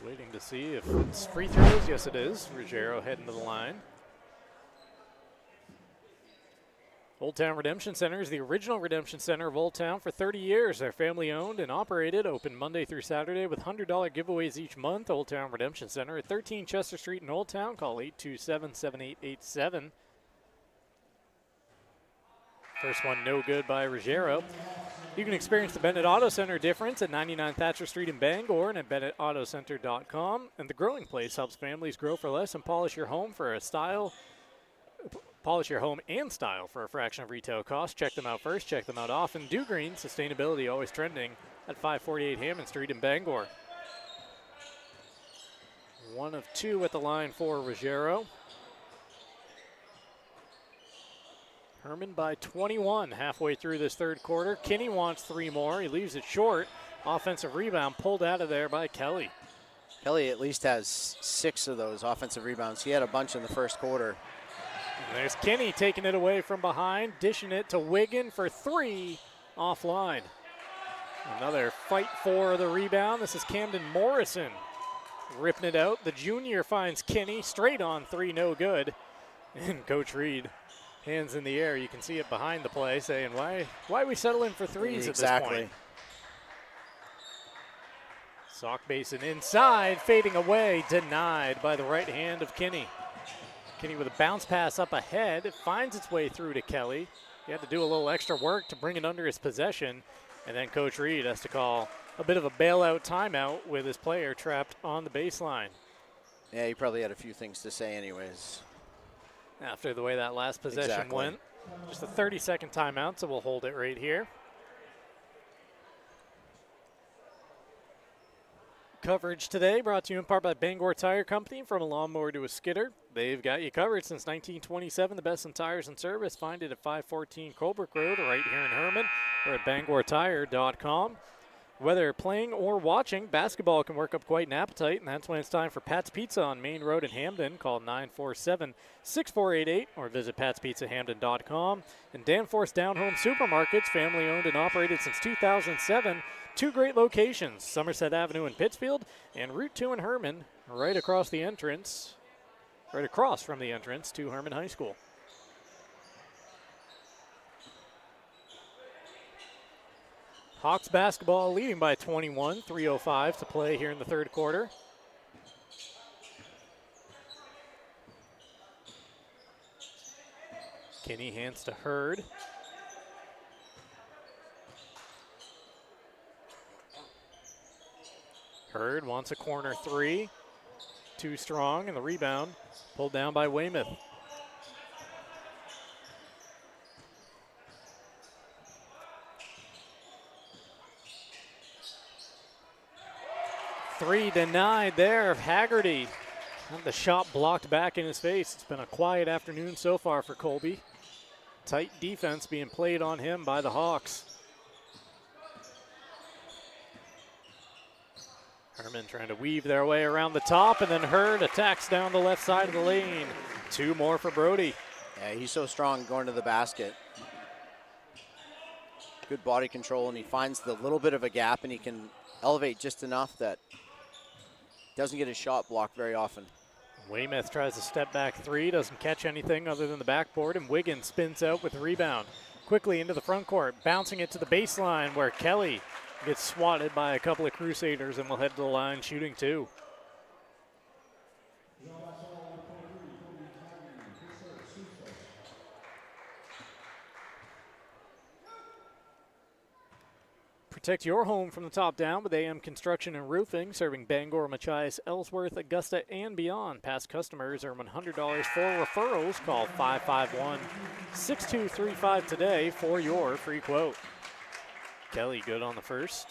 Waiting to see if it's free throws. Yes, it is. Ruggiero heading to the line. Old Town Redemption Center is the original redemption center of Old Town for 30 years. They're family owned and operated, open Monday through Saturday with $100 giveaways each month. Old Town Redemption Center at 13 Chester Street in Old Town. Call 827-7887. First one no good by Ruggiero. You can experience the Bennett Auto Center difference at 99 Thatcher Street in Bangor and at BennettAutoCenter.com. And the Growing Place helps families grow for less and polish your home and style for a fraction of retail cost. Check them out first, check them out often. Do Green, sustainability always trending at 548 Hammond Street in Bangor. 1 of 2 at the line for Ruggiero. Hermon by 21 halfway through this third quarter. Kinney wants 3 more. He leaves it short. Offensive rebound pulled out of there by Kelly. Kelly at least has 6 of those offensive rebounds. He had a bunch in the first quarter. And there's Kinney taking it away from behind, dishing it to Wiggin for 3 offline. Another fight for the rebound. This is Camden Morrison ripping it out. The junior finds Kinney straight on 3, no good. And Coach Reed, hands in the air. You can see it behind the play, saying, why we settling for 3s at this point? Sock basin inside, fading away, denied by the right hand of Kinney. Kinney with a bounce pass up ahead. It finds its way through to Kelly. He had to do a little extra work to bring it under his possession. And then Coach Reed has to call a bit of a bailout timeout with his player trapped on the baseline. Yeah, he probably had a few things to say anyways. After the way that last possession went. Just a 30-second timeout, so we'll hold it right here. Coverage today brought to you in part by Bangor Tire Company. From a lawnmower to a skidder, they've got you covered since 1927. The best in tires and service. Find it at 514 Colebrook Road right here in Hermon or at BangorTire.com. Whether playing or watching, basketball can work up quite an appetite, and that's when it's time for Pat's Pizza on Maine Road in Hamden. Call 947-6488 or visit patspizzahamden.com. And Danforth Down Home Supermarkets, family owned and operated since 2007. 2 great locations, Somerset Avenue in Pittsfield and Route 2 in Hermon, right across from the entrance to Hermon High School. Hawks basketball leading by 21, 3:05 to play here in the third quarter. Kinney hands to Hurd. Hurd wants a corner 3. Too strong, and the rebound pulled down by Weymouth. Three denied there of Haggerty. And the shot blocked back in his face. It's been a quiet afternoon so far for Colby. Tight defense being played on him by the Hawks. Hermon trying to weave their way around the top, and then Hurd attacks down the left side of the lane. 2 more for Brody. Yeah, he's so strong going to the basket. Good body control, and he finds the little bit of a gap, and he can elevate just enough that doesn't get his shot blocked very often. Weymouth tries to step back 3, doesn't catch anything other than the backboard, and Wiggins spins out with the rebound. Quickly into the front court, bouncing it to the baseline where Kelly gets swatted by a couple of Crusaders and will head to the line shooting 2. Protect your home from the top down with AM Construction and Roofing, serving Bangor, Machias, Ellsworth, Augusta, and beyond. Past customers earn $100 for referrals. Call 551-6235 today for your free quote. Kelly good on the first.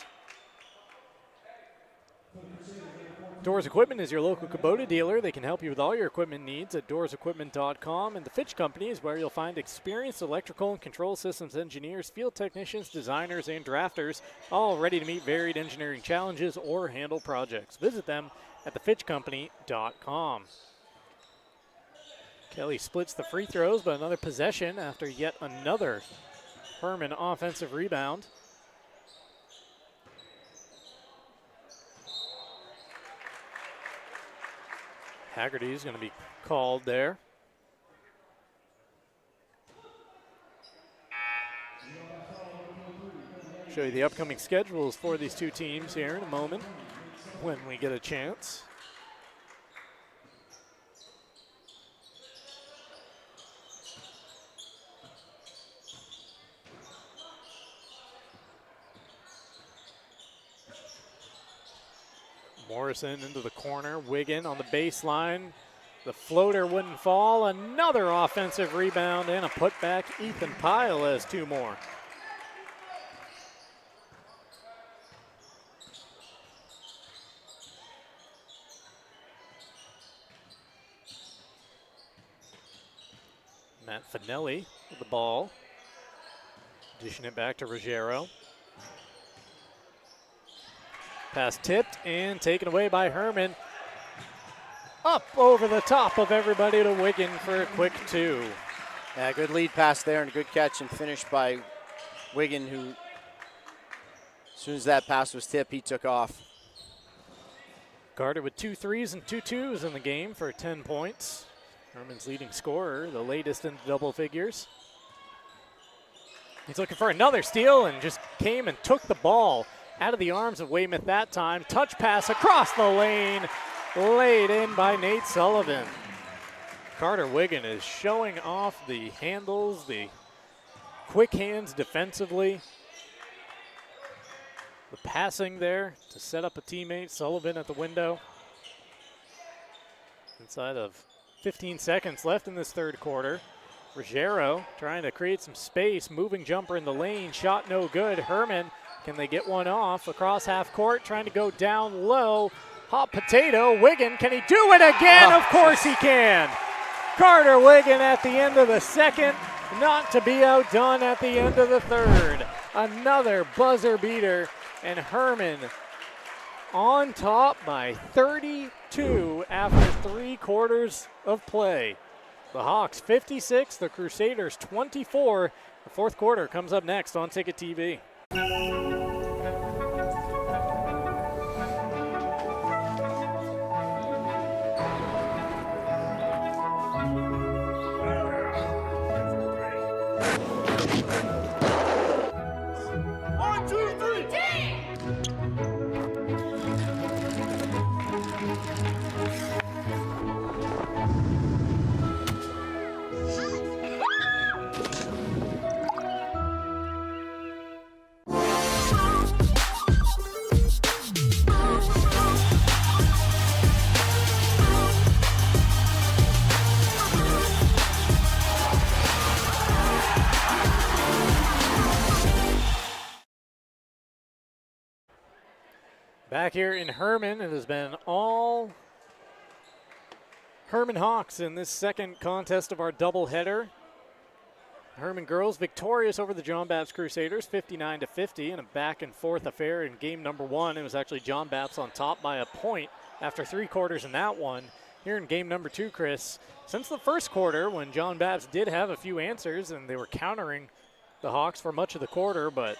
Doors Equipment is your local Kubota dealer. They can help you with all your equipment needs at doorsequipment.com. And the Fitch Company is where you'll find experienced electrical and control systems engineers, field technicians, designers, and drafters, all ready to meet varied engineering challenges or handle projects. Visit them at thefitchcompany.com. Kelly splits the free throws, but another possession after yet another Hermon offensive rebound. Haggerty is going to be called there. Show you the upcoming schedules for these two teams here in a moment when we get a chance. Morrison into the corner. Wiggin on the baseline. The floater wouldn't fall. Another offensive rebound and a putback. Ethan Pyle has 2 more. Matt Finelli with the ball. Dishing it back to Ruggiero. Pass tipped and taken away by Hermon. Up over the top of everybody to Wiggin for a quick 2. Yeah, good lead pass there and a good catch and finish by Wiggin, who, as soon as that pass was tipped, he took off. Carter with 2 threes and 2 twos in the game for 10 points. Hermon's leading scorer, the latest in double figures. He's looking for another steal and just came and took the ball out of the arms of Weymouth that time. Touch pass across the lane, laid in by Nate Sullivan. Carter Wiggin is showing off the handles, the quick hands defensively. The passing there to set up a teammate. Sullivan at the window. Inside of 15 seconds left in this third quarter. Ruggiero trying to create some space. Moving jumper in the lane. Shot no good. Hermon, can they get one off? Across half court, trying to go down low. Hot potato. Wiggin, can he do it again? Of course he can. Carter Wiggin at the end of the second. Not to be outdone at the end of the third. Another buzzer beater And Hermon on top by 32 after 3 quarters of play. The Hawks 56, the Crusaders 24. The fourth quarter comes up next on Ticket TV. Back here in Hermon, it has been all Hermon Hawks in this second contest of our doubleheader. Hermon girls victorious over the John Bapst Crusaders, 59-50, in a back and forth affair in game number 1. It was actually John Bapst on top by a point after 3 quarters in that one. Here in game number 2, Chris, since the first quarter when John Bapst did have a few answers and they were countering the Hawks for much of the quarter, but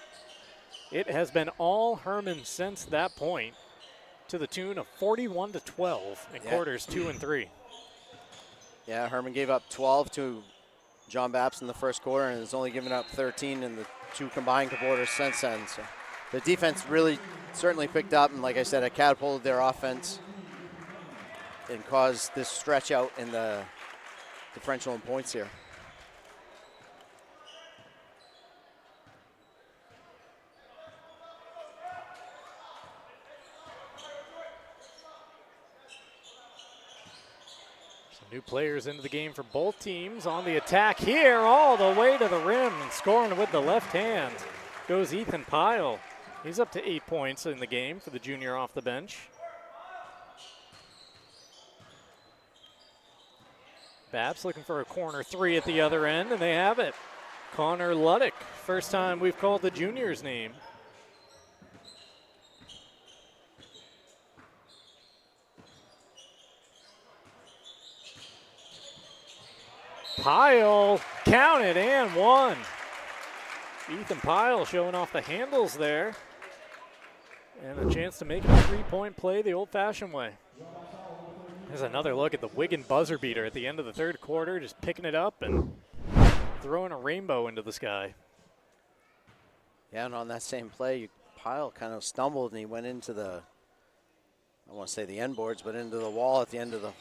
it has been all Hermon since that point, to the tune of 41-12 in quarters 2 and 3. Yeah, Hermon gave up 12 to John Bapst in the first quarter and has only given up 13 in the 2 combined quarters since then. So the defense really certainly picked up, and like I said, it catapulted their offense and caused this stretch out in the differential in points here. New players into the game for both teams. On the attack here, all the way to the rim, and scoring with the left hand goes Ethan Pyle. He's up to 8 points in the game for the junior off the bench. Bapst looking for a corner 3 at the other end, and they have it. Connor Luddick, first time we've called the junior's name. Pyle, counted and one. Ethan Pyle showing off the handles there. And a chance to make it a 3-point play the old-fashioned way. There's another look at the Wigan buzzer beater at the end of the third quarter, just picking it up and throwing a rainbow into the sky. Yeah, and on that same play, Pyle kind of stumbled and he went into the, I want to say the end boards, but into the wall at the end of the,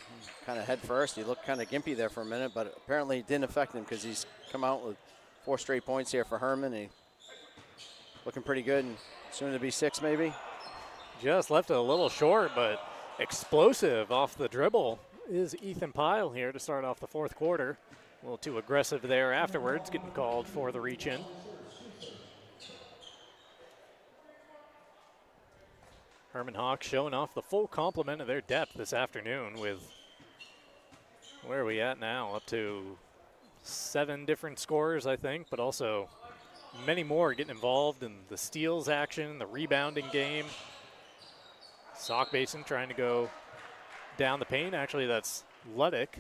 kind of head first. He looked kind of gimpy there for a minute, but apparently it didn't affect him because he's come out with 4 straight points here for Hermon. He looking pretty good, and soon to be 6 maybe. Just left it a little short, but explosive off the dribble is Ethan Pyle here to start off the fourth quarter. A little too aggressive there afterwards, getting called for the reach in. Hermon Hawks showing off the full complement of their depth this afternoon with, where are we at now? Up to 7 different scorers, I think, but also many more getting involved in the steals action, the rebounding game. Sock Basin trying to go down the paint. Actually, that's Luddick,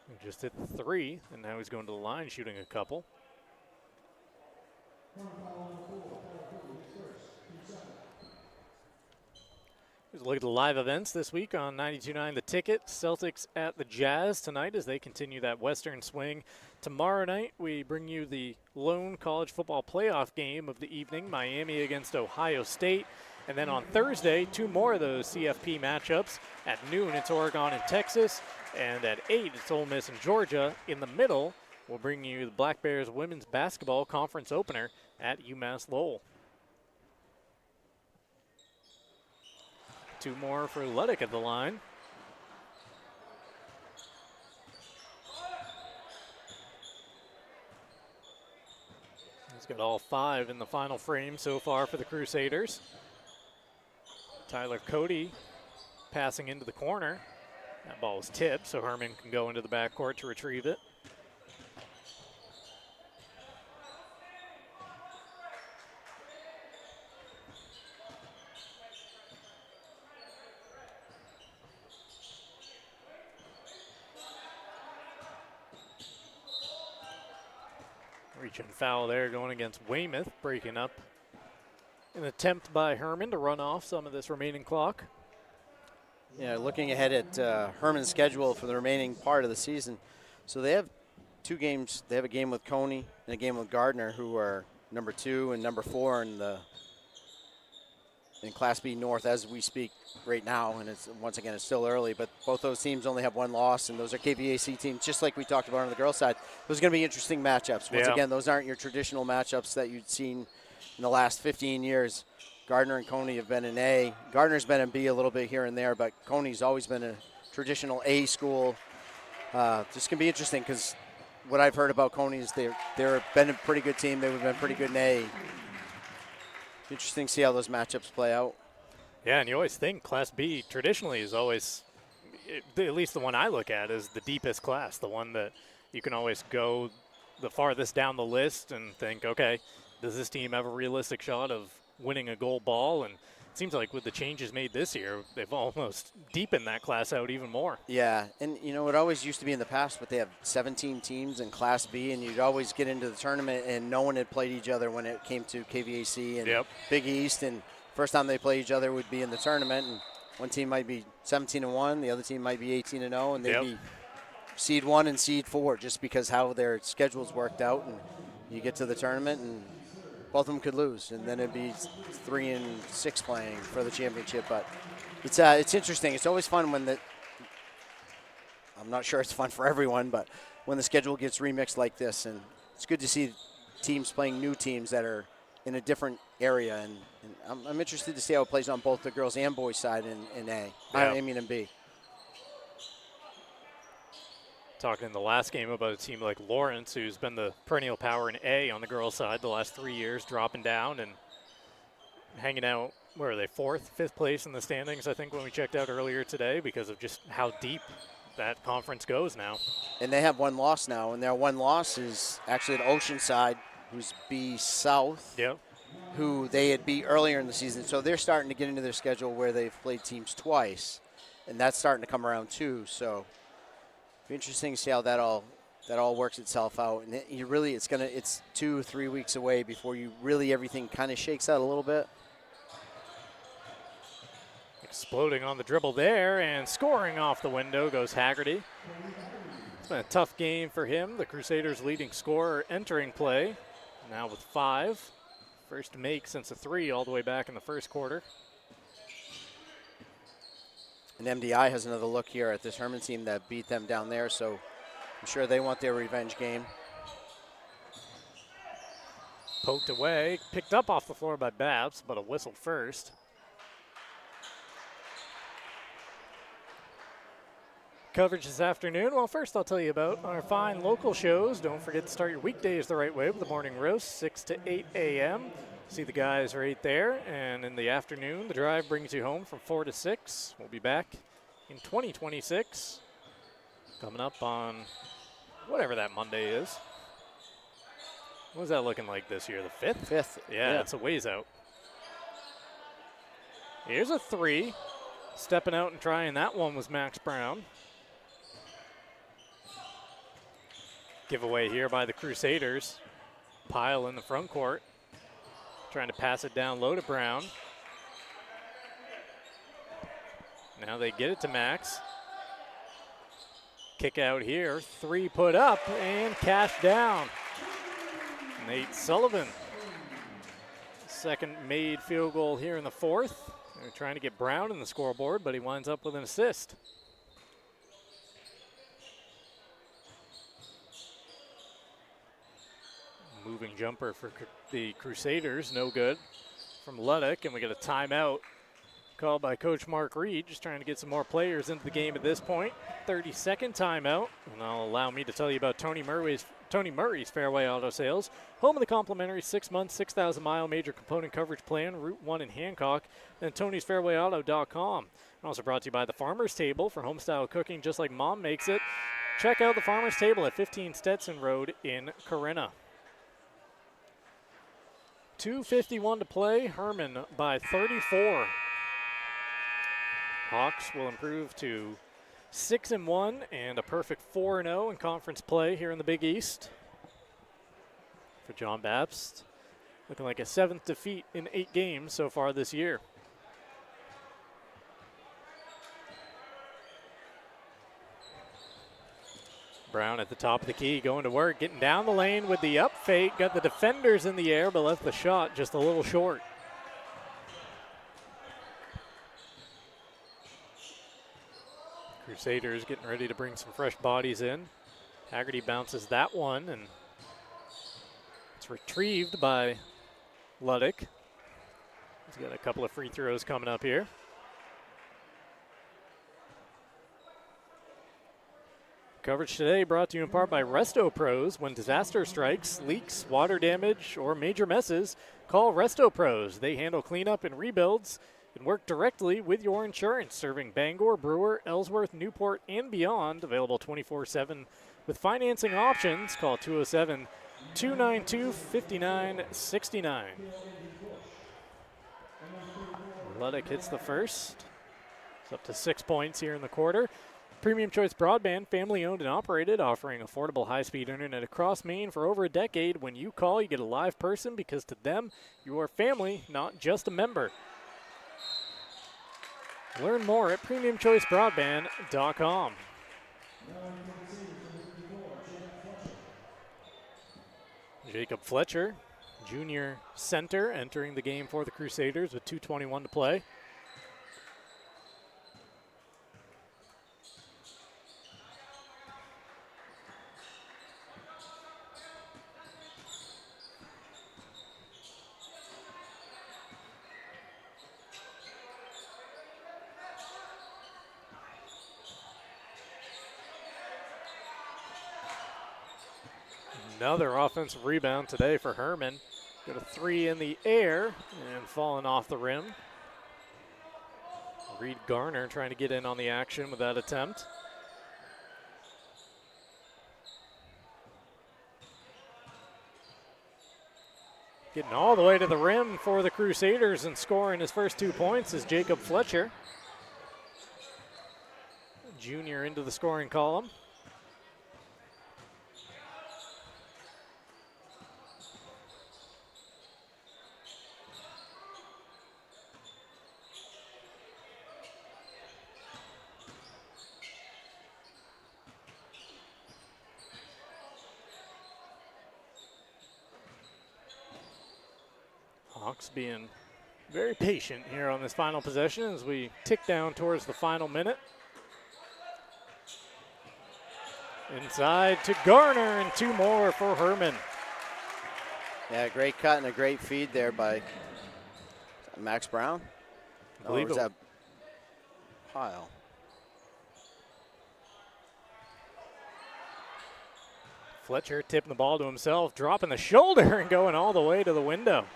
who just hit 3, and now he's going to the line shooting a couple. Here's a look at the live events this week on 92.9 The Ticket. Celtics at the Jazz tonight as they continue that Western swing. Tomorrow night, we bring you the lone college football playoff game of the evening, Miami against Ohio State. And then on Thursday, 2 more of those CFP matchups. At noon, it's Oregon and Texas. And at 8, it's Ole Miss and Georgia. In the middle, we'll bring you the Black Bears women's basketball conference opener at UMass Lowell. 2 more for Luddick at the line. He's got all 5 in the final frame so far for the Crusaders. Tyler Cody passing into the corner. That ball was tipped, so Hermon can go into the backcourt to retrieve it. Reach and foul there going against Weymouth, breaking up an attempt by Hermon to run off some of this remaining clock. Yeah, looking ahead at Hermon's schedule for the remaining part of the season. So they have 2 games. They have a game with Coney and a game with Gardner, who are number 2 and number 4 in Class B North as we speak right now. And it's once again, it's still early, but both those teams only have 1 loss, and those are KVAC teams, just like we talked about on the girls' side. Those are going to be interesting matchups. Once again, those aren't your traditional matchups that you'd seen in the last 15 years. Gardner and Coney have been in A. Gardner's been in B a little bit here and there, but Coney's always been a traditional A school. Just going to be interesting because what I've heard about Coney is they've been a pretty good team. They've been pretty good in A. Interesting to see how those matchups play out. Yeah, and you always think Class B traditionally is always, at least the one I look at, is the deepest class, the one that you can always go the farthest down the list and think, okay, does this team have a realistic shot of winning a gold ball? And it seems like with the changes made this year, they've almost deepened that class out even more. Yeah, and you know, it always used to be in the past, but they have 17 teams in Class B, and you'd always get into the tournament, and no one had played each other when it came to KVAC and Big East, and first time they play each other would be in the tournament, and one team might be 17-1, the other team might be 18-0, and they'd be seed 1 and seed 4 just because how their schedules worked out, and you get to the tournament, and both of them could lose, and then it'd be 3 and 6 playing for the championship. But it's interesting. It's always fun when I'm not sure it's fun for everyone, but when the schedule gets remixed like this, and it's good to see teams playing new teams that are in a different area, and I'm interested to see how it plays on both the girls and boys side in A. I mean in B. Talking in the last game about a team like Lawrence, who's been the perennial power in A on the girls' side the last 3 years, dropping down and hanging out, where are they, 4th, 5th place in the standings, I think, when we checked out earlier today, because of just how deep that conference goes now. And they have 1 loss now, and their 1 loss is actually at Oceanside, who's B South, who they had beat earlier in the season. So they're starting to get into their schedule where they've played teams twice, and that's starting to come around too. So be interesting to see how that all works itself out. And it's 2 or 3 weeks away before everything kind of shakes out a little bit. Exploding on the dribble there and scoring off the window goes Haggerty. It's been a tough game for him. The Crusaders' leading scorer entering play, now with 5. First make since a 3 all the way back in the first quarter. And MDI has another look here at this Hermon team that beat them down there, so I'm sure they want their revenge game. Poked away, picked up off the floor by Bapst, but a whistle first. Coverage this afternoon. Well, first I'll tell you about our fine local shows. Don't forget to start your weekdays the right way with the morning roast, 6 to 8 a.m. See the guys right there. And in the afternoon, the drive brings you home from 4 to 6. We'll be back in 2026. Coming up on whatever that Monday is. What's that looking like this year? The 5th? 5th. Yeah, it's a ways out. Here's a 3. Stepping out and trying that one was Max Brown. Giveaway here by the Crusaders. Pile in the front court. Trying to pass it down low to Brown. Now they get it to Max. Kick out here. 3 put up and cash down. Nate Sullivan. Second made field goal here in the 4th. They're trying to get Brown in the scoreboard, but he winds up with an assist. Moving jumper for the Crusaders, no good from Luddick, and we get a timeout called by Coach Mark Reed, just trying to get some more players into the game at this point. 30-second timeout, and I'll allow me to tell you about Tony Murray's Fairway Auto Sales, home of the complimentary 6-month, 6,000-mile major component coverage plan, Route 1 in Hancock, and Tony'sFairwayAuto.com. Also brought to you by the Farmer's Table for home-style cooking just like Mom makes it. Check out the Farmer's Table at 15 Stetson Road in Corinna. 2:51 to play. Hermon by 34. Hawks will improve to 6-1 and a perfect 4-0 in conference play here in the Big East. for John Bapst. Looking like a 7th defeat in 8 games so far this year. Brown at the top of the key, going to work, getting down the lane with the up fake. Got the defenders in the air, but left the shot just a little short. Crusaders getting ready to bring some fresh bodies in. Haggerty bounces that one, and it's retrieved by Luddick. He's got a couple of free throws coming up here. Coverage today brought to you in part by Resto Pros. When disaster strikes, leaks, water damage, or major messes, call Resto Pros. They handle cleanup and rebuilds and work directly with your insurance, serving Bangor, Brewer, Ellsworth, Newport, and beyond. Available 24/7 with financing options. Call 207-292-5969. Luddick hits the first. It's up to 6 points here in the quarter. Premium Choice Broadband, family owned and operated, offering affordable high-speed internet across Maine for over a decade. When you call, you get a live person because to them, you are family, not just a member. Learn more at premiumchoicebroadband.com. Jacob Fletcher, junior center, entering the game for the Crusaders with 2:21 to play. Another offensive rebound today for Hermon. Got a 3 in the air and falling off the rim. Reed Garner trying to get in on the action with that attempt. Getting all the way to the rim for the Crusaders and scoring his first 2 points is Jacob Fletcher. Junior into the scoring column. Hawks being very patient here on this final possession as we tick down towards the final minute. Inside to Garner and 2 more for Hermon. Yeah, great cut and a great feed there by Max Brown. I believe or was that Pyle? Fletcher tipping the ball to himself, dropping the shoulder and going all the way to the window.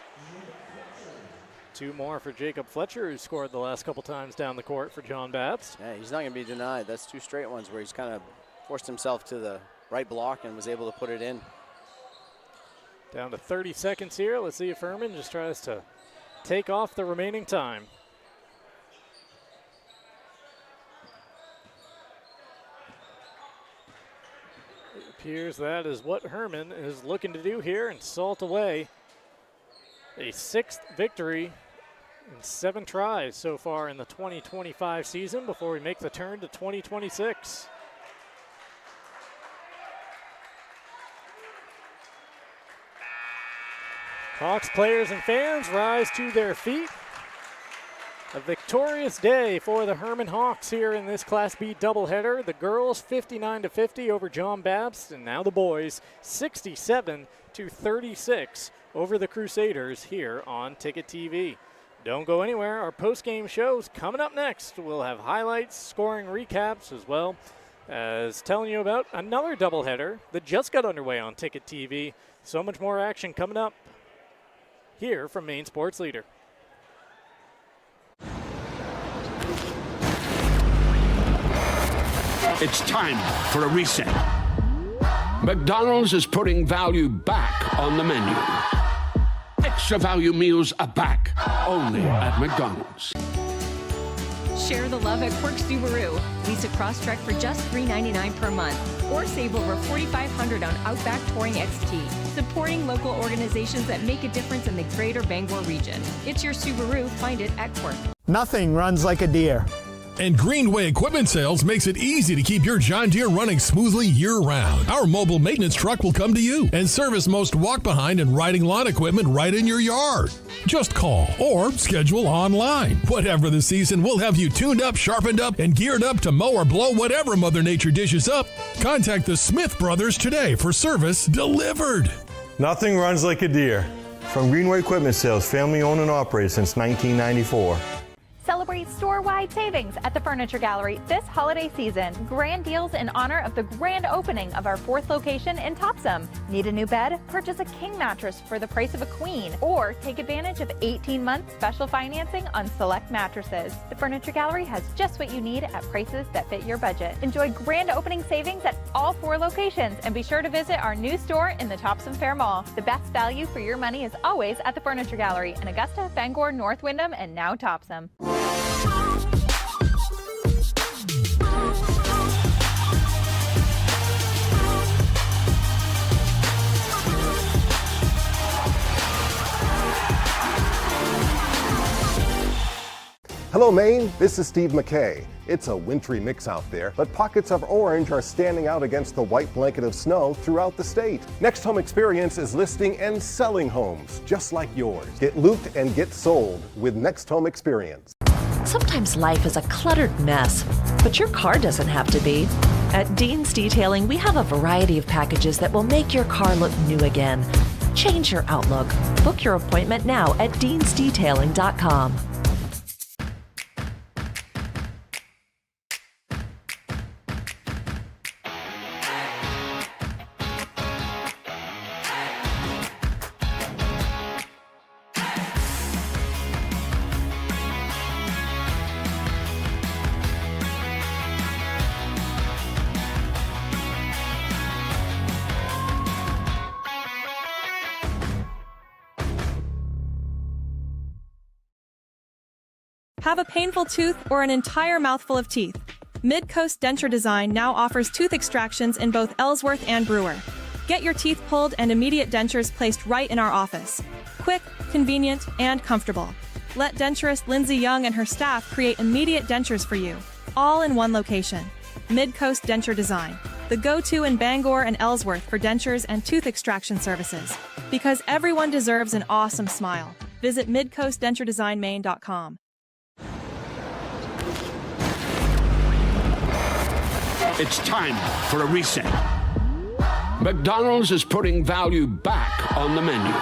2 more for Jacob Fletcher, who scored the last couple times down the court for John Bapst. Yeah, he's not going to be denied. That's 2 straight ones where he's kind of forced himself to the right block and was able to put it in. Down to 30 seconds here. Let's see if Hermon just tries to take off the remaining time. It appears that is what Hermon is looking to do here and salt away a 6th victory in 7 tries so far in the 2025 season before we make the turn to 2026. Hawks players and fans rise to their feet. A victorious day for the Hermon Hawks here in this Class B doubleheader. The girls 59-50 over John Bapst, and now the boys 67-36 over the Crusaders here on Ticket TV. Don't go anywhere. Our post-game show's coming up next. We'll have highlights, scoring recaps, as well as telling you about another doubleheader that just got underway on Ticket TV. So much more action coming up here from Maine Sports Leader. It's time for a reset. McDonald's is putting value back on the menu. Extra value meals are back, only at McDonald's. Share the love at Quirk Subaru. Lease a Crosstrek for just $399 per month, or save over $4,500 on Outback Touring XT. Supporting local organizations that make a difference in the greater Bangor region. It's your Subaru. Find it at Quirk. Nothing runs like a deer. And Greenway Equipment Sales makes it easy to keep your John Deere running smoothly year-round. Our mobile maintenance truck will come to you and service most walk-behind and riding lawn equipment right in your yard. Just call or schedule online. Whatever the season, we'll have you tuned up, sharpened up, and geared up to mow or blow whatever Mother Nature dishes up. Contact the Smith Brothers today for service delivered. Nothing runs like a deer. From Greenway Equipment Sales, family owned and operated since 1994. Celebrate store-wide savings at the Furniture Gallery this holiday season. Grand deals in honor of the grand opening of our 4th location in Topsom. Need a new bed? Purchase a king mattress for the price of a queen, or take advantage of 18-month special financing on select mattresses. The Furniture Gallery has just what you need at prices that fit your budget. Enjoy grand opening savings at all 4 locations, and be sure to visit our new store in the Topsom Fair Mall. The best value for your money is always at the Furniture Gallery in Augusta, Bangor, North Windham, and now Topsom. Hello, Maine. This is Steve McKay. It's a wintry mix out there, but pockets of orange are standing out against the white blanket of snow throughout the state. Next Home Experience is listing and selling homes just like yours. Get looped and get sold with Next Home Experience. Sometimes life is a cluttered mess, but your car doesn't have to be. At Dean's Detailing, we have a variety of packages that will make your car look new again. Change your outlook. Book your appointment now at deansdetailing.com. Have a painful tooth or an entire mouthful of teeth? Mid-Coast Denture Design now offers tooth extractions in both Ellsworth and Brewer. Get your teeth pulled and immediate dentures placed right in our office. Quick, convenient, and comfortable. Let denturist Lindsay Young and her staff create immediate dentures for you, all in one location. Mid-Coast Denture Design, the go-to in Bangor and Ellsworth for dentures and tooth extraction services. Because everyone deserves an awesome smile. Visit midcoastdenturedesignmaine.com. It's time for a reset. McDonald's is putting value back on the menu.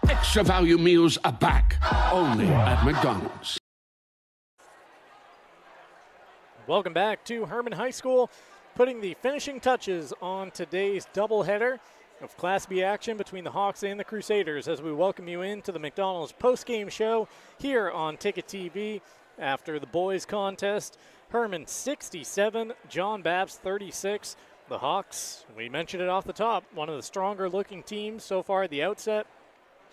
Extra value meals are back, only at McDonald's. Welcome back to Hermon High School, putting the finishing touches on today's doubleheader of Class B action between the Hawks and the Crusaders as we welcome you into the McDonald's postgame show here on Ticket TV after the boys contest. Hermon 67, John Bapst 36. The Hawks, we mentioned it off the top, one of the stronger looking teams so far at the outset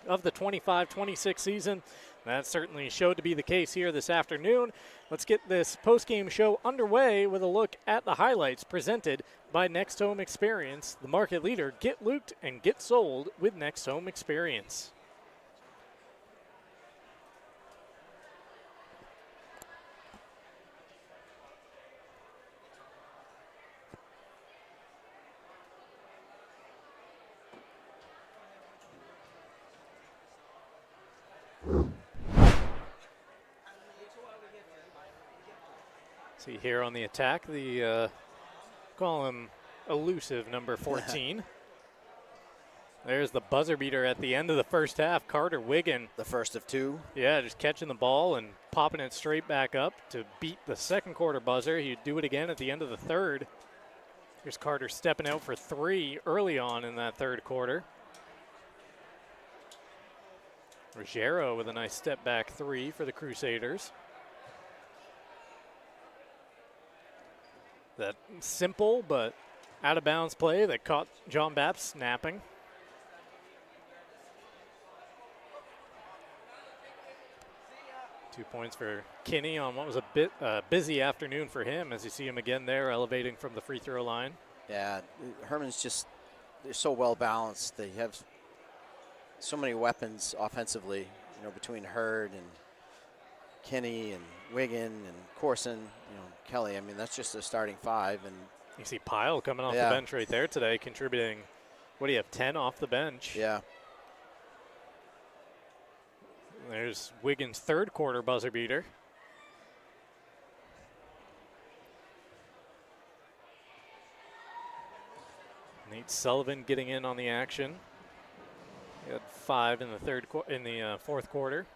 of the 25-26 season. That certainly showed to be the case here this afternoon. Let's get this postgame show underway with a look at the highlights presented by Next Home Experience, the market leader. Get looped and get sold with Next Home Experience. See here on the attack, the call him elusive number 14. There's the buzzer beater at the end of the first half, Carter Wiggin. The first of two. Yeah, just catching the ball and popping it straight back up to beat the second quarter buzzer. He'd do it again at the end of the third. Here's Carter stepping out for three early on in that third quarter. Ruggiero with a nice step back three for the Crusaders. That simple but out of bounds play that caught John Bapst snapping. 2 points for Kinney on what was a bit busy afternoon for him, as you see him again there elevating from the free throw line. Yeah, Hermon's they're so well balanced. They have so many weapons offensively, between Hurd and Kinney and Wiggin and Corson, Kelly. I mean, that's just the starting five. And you see Pyle coming off the bench right there today, contributing, what do you have, 10 off the bench? Yeah. There's Wiggins' third quarter buzzer beater. Nate Sullivan getting in on the action. He had 5 in the fourth quarter.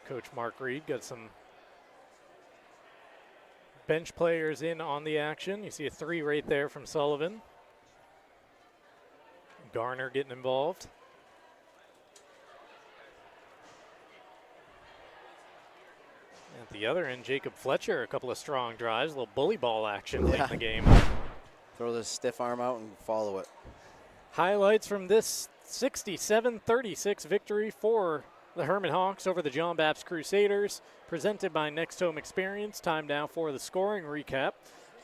Coach Mark Reed got some bench players in on the action. You see a 3 right there from Sullivan. Garner getting involved. At the other end, Jacob Fletcher, a couple of strong drives, a little bully ball action late in the game. Throw the stiff arm out and follow it. Highlights from this 67-36 victory for the Hermon Hawks over the John Bapst Crusaders, presented by Next Home Experience. Time now for the scoring recap.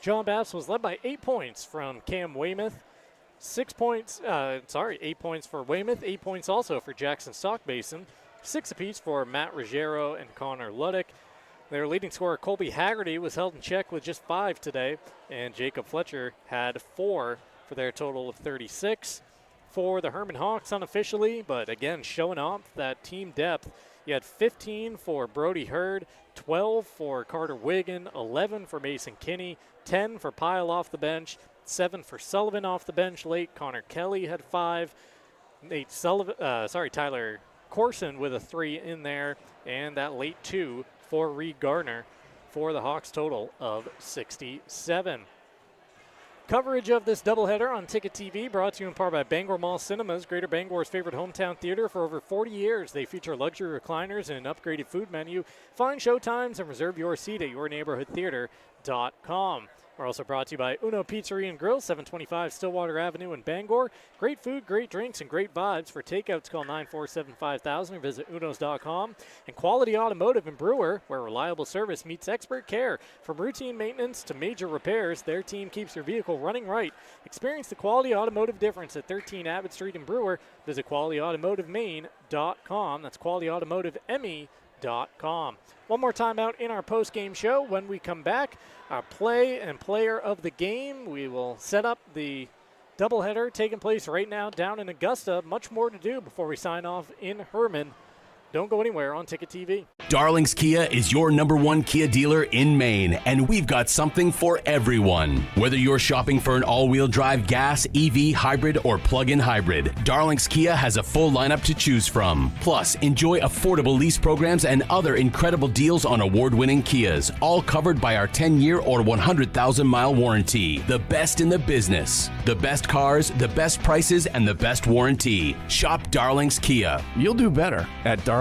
John Bapst was led by 8 points from Cam Weymouth. 8 points for Weymouth, 8 points also for Jackson Stockbasin, 6 apiece for Matt Ruggiero and Connor Luddick. Their leading scorer, Colby Haggerty, was held in check with just 5 today, and Jacob Fletcher had 4 for their total of 36. For the Hermon Hawks unofficially, but again showing off that team depth. You had 15 for Brody Hurd, 12 for Carter Wiggin, 11 for Mason Kinney, 10 for Pyle off the bench, 7 for Sullivan off the bench late. Connor Kelly had 5. Tyler Corson with a 3 in there, and that late 2 for Reed Gardner for the Hawks total of 67. Coverage of this doubleheader on Ticket TV brought to you in part by Bangor Mall Cinemas, Greater Bangor's favorite hometown theater for over 40 years. They feature luxury recliners and an upgraded food menu. Find showtimes and reserve your seat at yourneighborhoodtheater.com. We're also brought to you by Uno Pizzeria and Grill, 725 Stillwater Avenue in Bangor. Great food, great drinks, and great vibes. For takeouts, call 947-5000 or visit unos.com. And Quality Automotive in Brewer, where reliable service meets expert care. From routine maintenance to major repairs, their team keeps your vehicle running right. Experience the Quality Automotive difference at 13 Abbott Street in Brewer. Visit qualityautomotivemaine.com. That's qualityautomotiveme.com. One more time out in our post-game show. When we come back, our play and player of the game. We will set up the doubleheader taking place right now down in Augusta. Much more to do before we sign off in Hermon. Don't go anywhere on Ticket TV. Darling's Kia is your #1 Kia dealer in Maine, and we've got something for everyone. Whether you're shopping for an all-wheel drive gas, EV, hybrid, or plug-in hybrid, Darling's Kia has a full lineup to choose from. Plus, enjoy affordable lease programs and other incredible deals on award-winning Kias, all covered by our 10-year or 100,000-mile warranty. The best in the business. The best cars, the best prices, and the best warranty. Shop Darling's Kia. You'll do better at Darling's.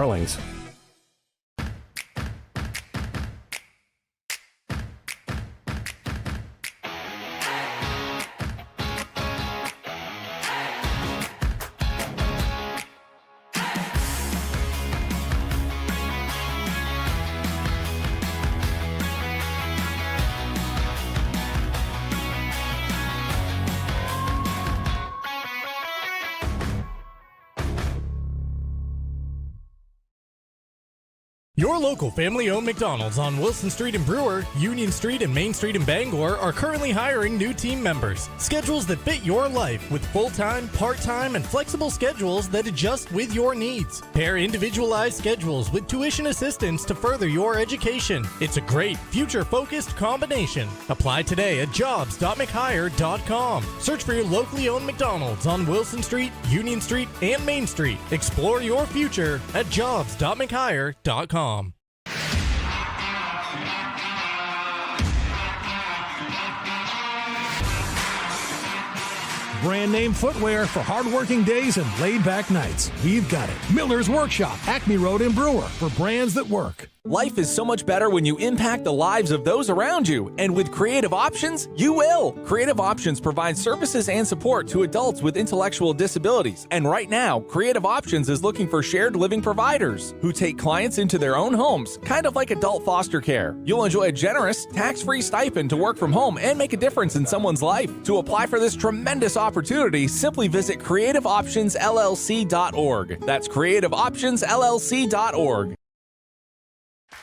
Your local family-owned McDonald's on Wilson Street in Brewer, Union Street and Main Street in Bangor are currently hiring new team members. Schedules that fit your life with full-time, part-time, and flexible schedules that adjust with your needs. Pair individualized schedules with tuition assistance to further your education. It's a great, future-focused combination. Apply today at jobs.mchire.com. Search for your locally owned McDonald's on Wilson Street, Union Street, and Main Street. Explore your future at jobs.mchire.com. Brand name footwear for hardworking days and laid back nights. We've got it. Miller's Workshop, Acme Road in Brewer, for brands that work. Life is so much better when you impact the lives of those around you, and with Creative Options, you will. Creative Options provides services and support to adults with intellectual disabilities, and right now, Creative Options is looking for shared living providers who take clients into their own homes, kind of like adult foster care. You'll enjoy a generous, tax-free stipend to work from home and make a difference in someone's life. To apply for this tremendous opportunity, simply visit creativeoptionsllc.org. That's creativeoptionsllc.org.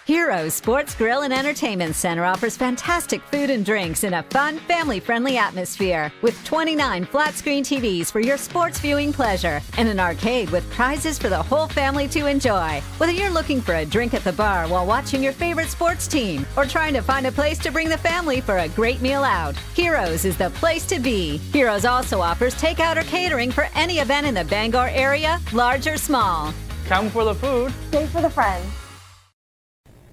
Hero Sports Grill and Entertainment Center offers fantastic food and drinks in a fun, family-friendly atmosphere with 29 flat-screen TVs for your sports viewing pleasure and an arcade with prizes for the whole family to enjoy. Whether you're looking for a drink at the bar while watching your favorite sports team or trying to find a place to bring the family for a great meal out, Heroes is the place to be. Heroes also offers takeout or catering for any event in the Bangor area, large or small. Come for the food. Stay for the friends.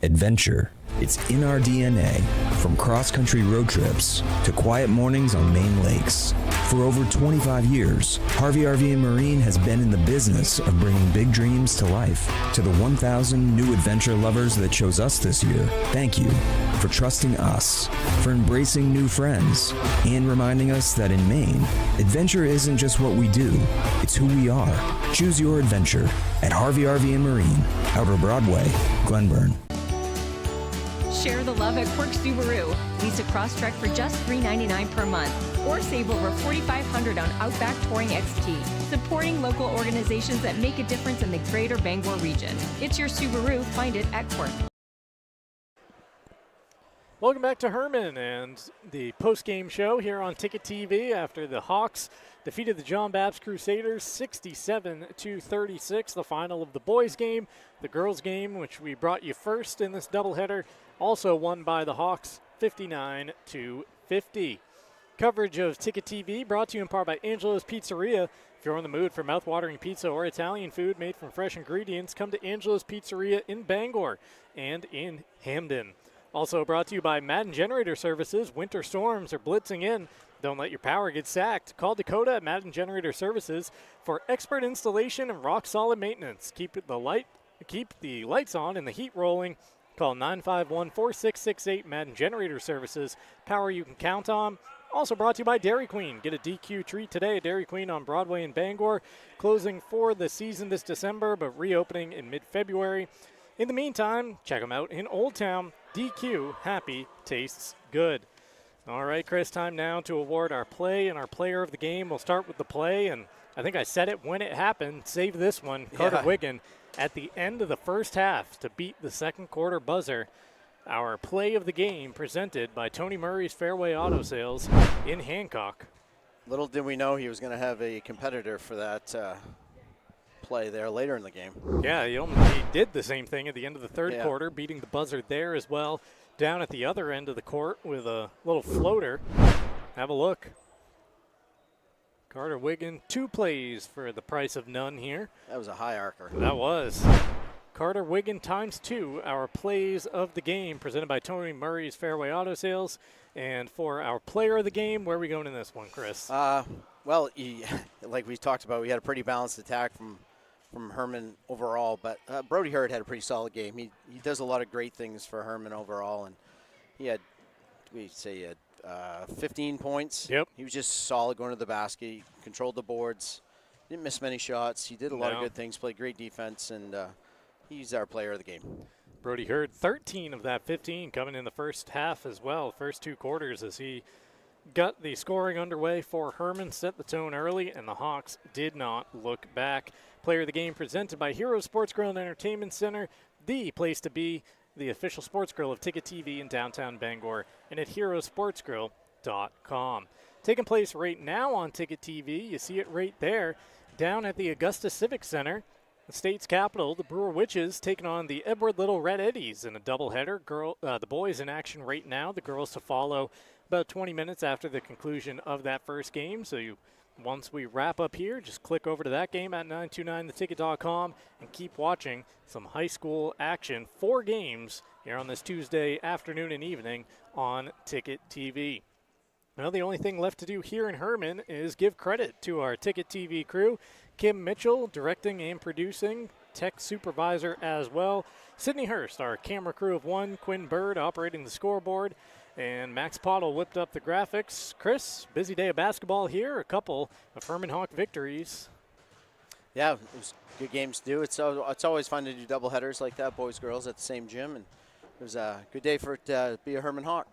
Adventure. It's in our DNA. From cross-country road trips to quiet mornings on Maine lakes. For over 25 years, Harvey RV and Marine has been in the business of bringing big dreams to life. To the 1,000 new adventure lovers that chose us this year, thank you for trusting us, for embracing new friends, and reminding us that in Maine, adventure isn't just what we do, it's who we are. Choose your adventure at Harvey RV and Marine, Outer Broadway, Glenburn. Share the love at Quirk Subaru. Lease a Crosstrek for just $399 per month, or save over $4,500 on Outback Touring XT. Supporting local organizations that make a difference in the greater Bangor region. It's your Subaru. Find it at Quirk. Welcome back to Hermon and the post-game show here on Ticket TV after the Hawks defeated the John Bapst Crusaders 67-36, the final of the boys game. The girls game, which we brought you first in this doubleheader, also won by the Hawks 59-50. Coverage of Ticket TV brought to you in part by Angelo's Pizzeria. If you're in the mood for mouth-watering pizza or Italian food made from fresh ingredients, come to Angelo's Pizzeria in Bangor and in Hamden. Also brought to you by Madden Generator Services. Winter storms are blitzing in. Don't let your power get sacked. Call Dakota at Madden Generator Services for expert installation and rock-solid maintenance. Keep the lights on and the heat rolling. Call 951-4668 Madden Generator Services. Power you can count on. Also brought to you by Dairy Queen. Get a DQ treat today at Dairy Queen on Broadway in Bangor. Closing for the season this December, but reopening in mid-February. In the meantime, check them out in Old Town. DQ, happy, tastes good. All right, Chris, time now to award our play and our player of the game. We'll start with the play, and I think I said it when it happened. Save this one. Carter Wiggin at the end of the first half to beat the second quarter buzzer. Our play of the game presented by Tony Murray's Fairway Auto Sales in Hancock. Little did we know he was going to have a competitor for that play there later in the game. Yeah, he did the same thing at the end of the third quarter, beating the buzzer there as well. Down at the other end of the court with a little floater. Have a look. Carter Wiggin, 2 plays for the price of none here. That was a high arcer. That was. Carter Wiggin times 2, our plays of the game, presented by Tony Murray's Fairway Auto Sales. And for our player of the game, where are we going in this one, Chris? Well, like we talked about, we had a pretty balanced attack from Hermon overall, but Brody Hurd had a pretty solid game. He does a lot of great things for Hermon overall, and he had, 15 points. Yep. He was just solid going to the basket. He controlled the boards. Didn't miss many shots. He did a lot of good things, played great defense, and he's our player of the game. Brody Hurd, 13 of that 15 coming in the first half as well, first 2 quarters, as he got the scoring underway for Hermon, set the tone early, and the Hawks did not look back. Player of the game presented by Hero Sports Grill and Entertainment Center, the place to be, the official sports grill of Ticket TV in downtown Bangor, and at herosportsgrill.com. Taking place right now on Ticket TV, you see it right there, down at the Augusta Civic Center, the state's capital. The Brewer Witches taking on the Edward Little Red Eddies in a doubleheader. The boys in action right now, the girls to follow about 20 minutes after the conclusion of that first game. So once we wrap up here, just click over to that game at 929theticket.com and keep watching some high school action. 4 games here on this Tuesday afternoon and evening on Ticket TV. Well, the only thing left to do here in Hermon is give credit to our Ticket TV crew. Kim Mitchell directing and producing, tech supervisor as well. Sydney Hurst, our camera crew of one, Quinn Bird operating the scoreboard, and Max Pottle whipped up the graphics. Chris, busy day of basketball here, a couple of Hermon Hawk victories. Yeah, it was good games to do. It's always fun to do doubleheaders like that, boys, girls, at the same gym, and it was a good day for it to be a Hermon Hawk.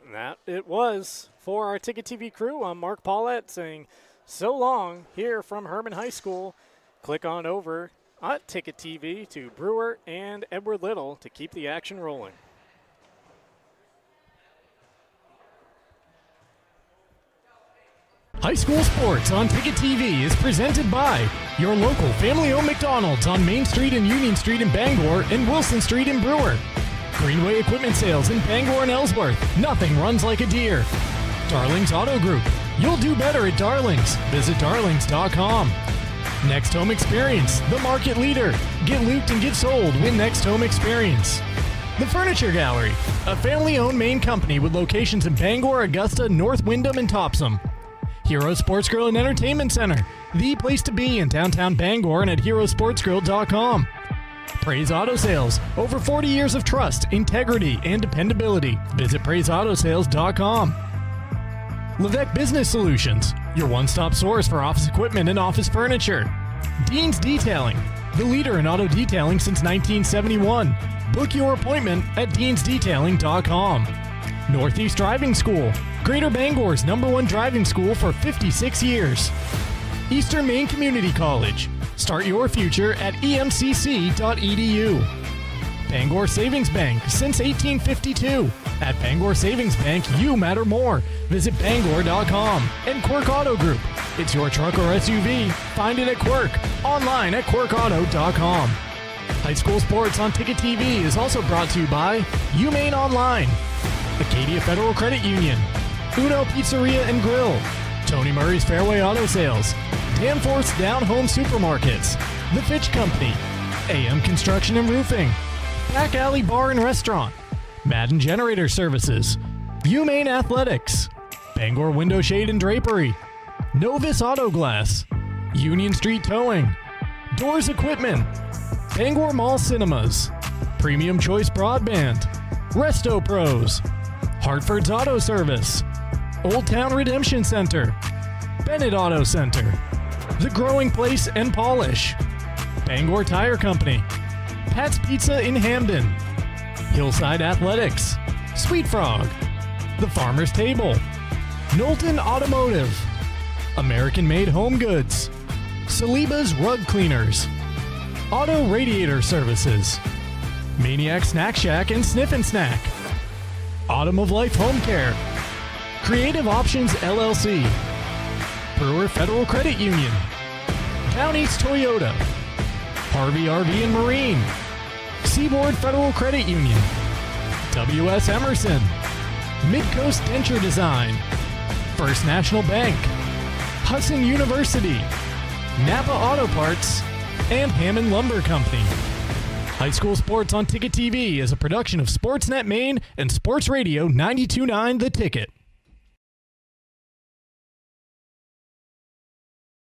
And that it was. For our Ticket TV crew, I'm Mark Paulette saying so long here from Hermon High School. Click on over at Ticket TV to Brewer and Edward Little to keep the action rolling. High school sports on Ticket TV is presented by your local family-owned McDonald's on Main Street and Union Street in Bangor and Wilson Street in Brewer. Greenway Equipment Sales in Bangor and Ellsworth. Nothing runs like a deer. Darlings Auto Group. You'll do better at Darlings. Visit darlings.com. Next Home Experience, the market leader. Get looped and get sold. Win Next Home Experience. The Furniture Gallery, a family-owned Maine company with locations in Bangor, Augusta, North Windham, and Topsom. Hero Sports Grill and Entertainment Center, the place to be in downtown Bangor and at herosportsgrill.com. Praise Auto Sales, over 40 years of trust, integrity, and dependability. Visit praiseautosales.com. Levesque Business Solutions, your one-stop source for office equipment and office furniture. Dean's Detailing, the leader in auto detailing since 1971. Book your appointment at deansdetailing.com. Northeast Driving School, Greater Bangor's #1 driving school for 56 years. Eastern Maine Community College, start your future at emcc.edu. Bangor Savings Bank, since 1852. At Bangor Savings Bank, you matter more. Visit bangor.com. And Quirk Auto Group. It's your truck or SUV. Find it at Quirk. Online at quirkauto.com. High school sports on Ticket TV is also brought to you by UMaine Online, Acadia Federal Credit Union, Uno Pizzeria and Grill, Tony Murray's Fairway Auto Sales, Danforth's Down Home Supermarkets, The Fitch Company, AM Construction and Roofing, Back Alley Bar and Restaurant, Madden Generator Services, UMaine Athletics, Bangor Window Shade and Drapery, Novus Auto Glass, Union Street Towing, Doors Equipment, Bangor Mall Cinemas, Premium Choice Broadband, Resto Pros, Hartford's Auto Service, Old Town Redemption Center, Bennett Auto Center, The Growing Place and Polish, Bangor Tire Company, Pat's Pizza in Hamden, Hillside Athletics, Sweet Frog, The Farmer's Table, Knowlton Automotive, American Made Home Goods, Saliba's Rug Cleaners, Auto Radiator Services, Maniac Snack Shack and Sniff and Snack, Autumn of Life Home Care, Creative Options LLC, Brewer Federal Credit Union, Town East Toyota, Harvey RV and Marine, Seaboard Federal Credit Union, W.S. Emerson, Midcoast Denture Design, First National Bank, Hudson University, Napa Auto Parts, and Hammond Lumber Company. High school sports on Ticket TV is a production of Sportsnet Maine and Sports Radio 92.9 The Ticket.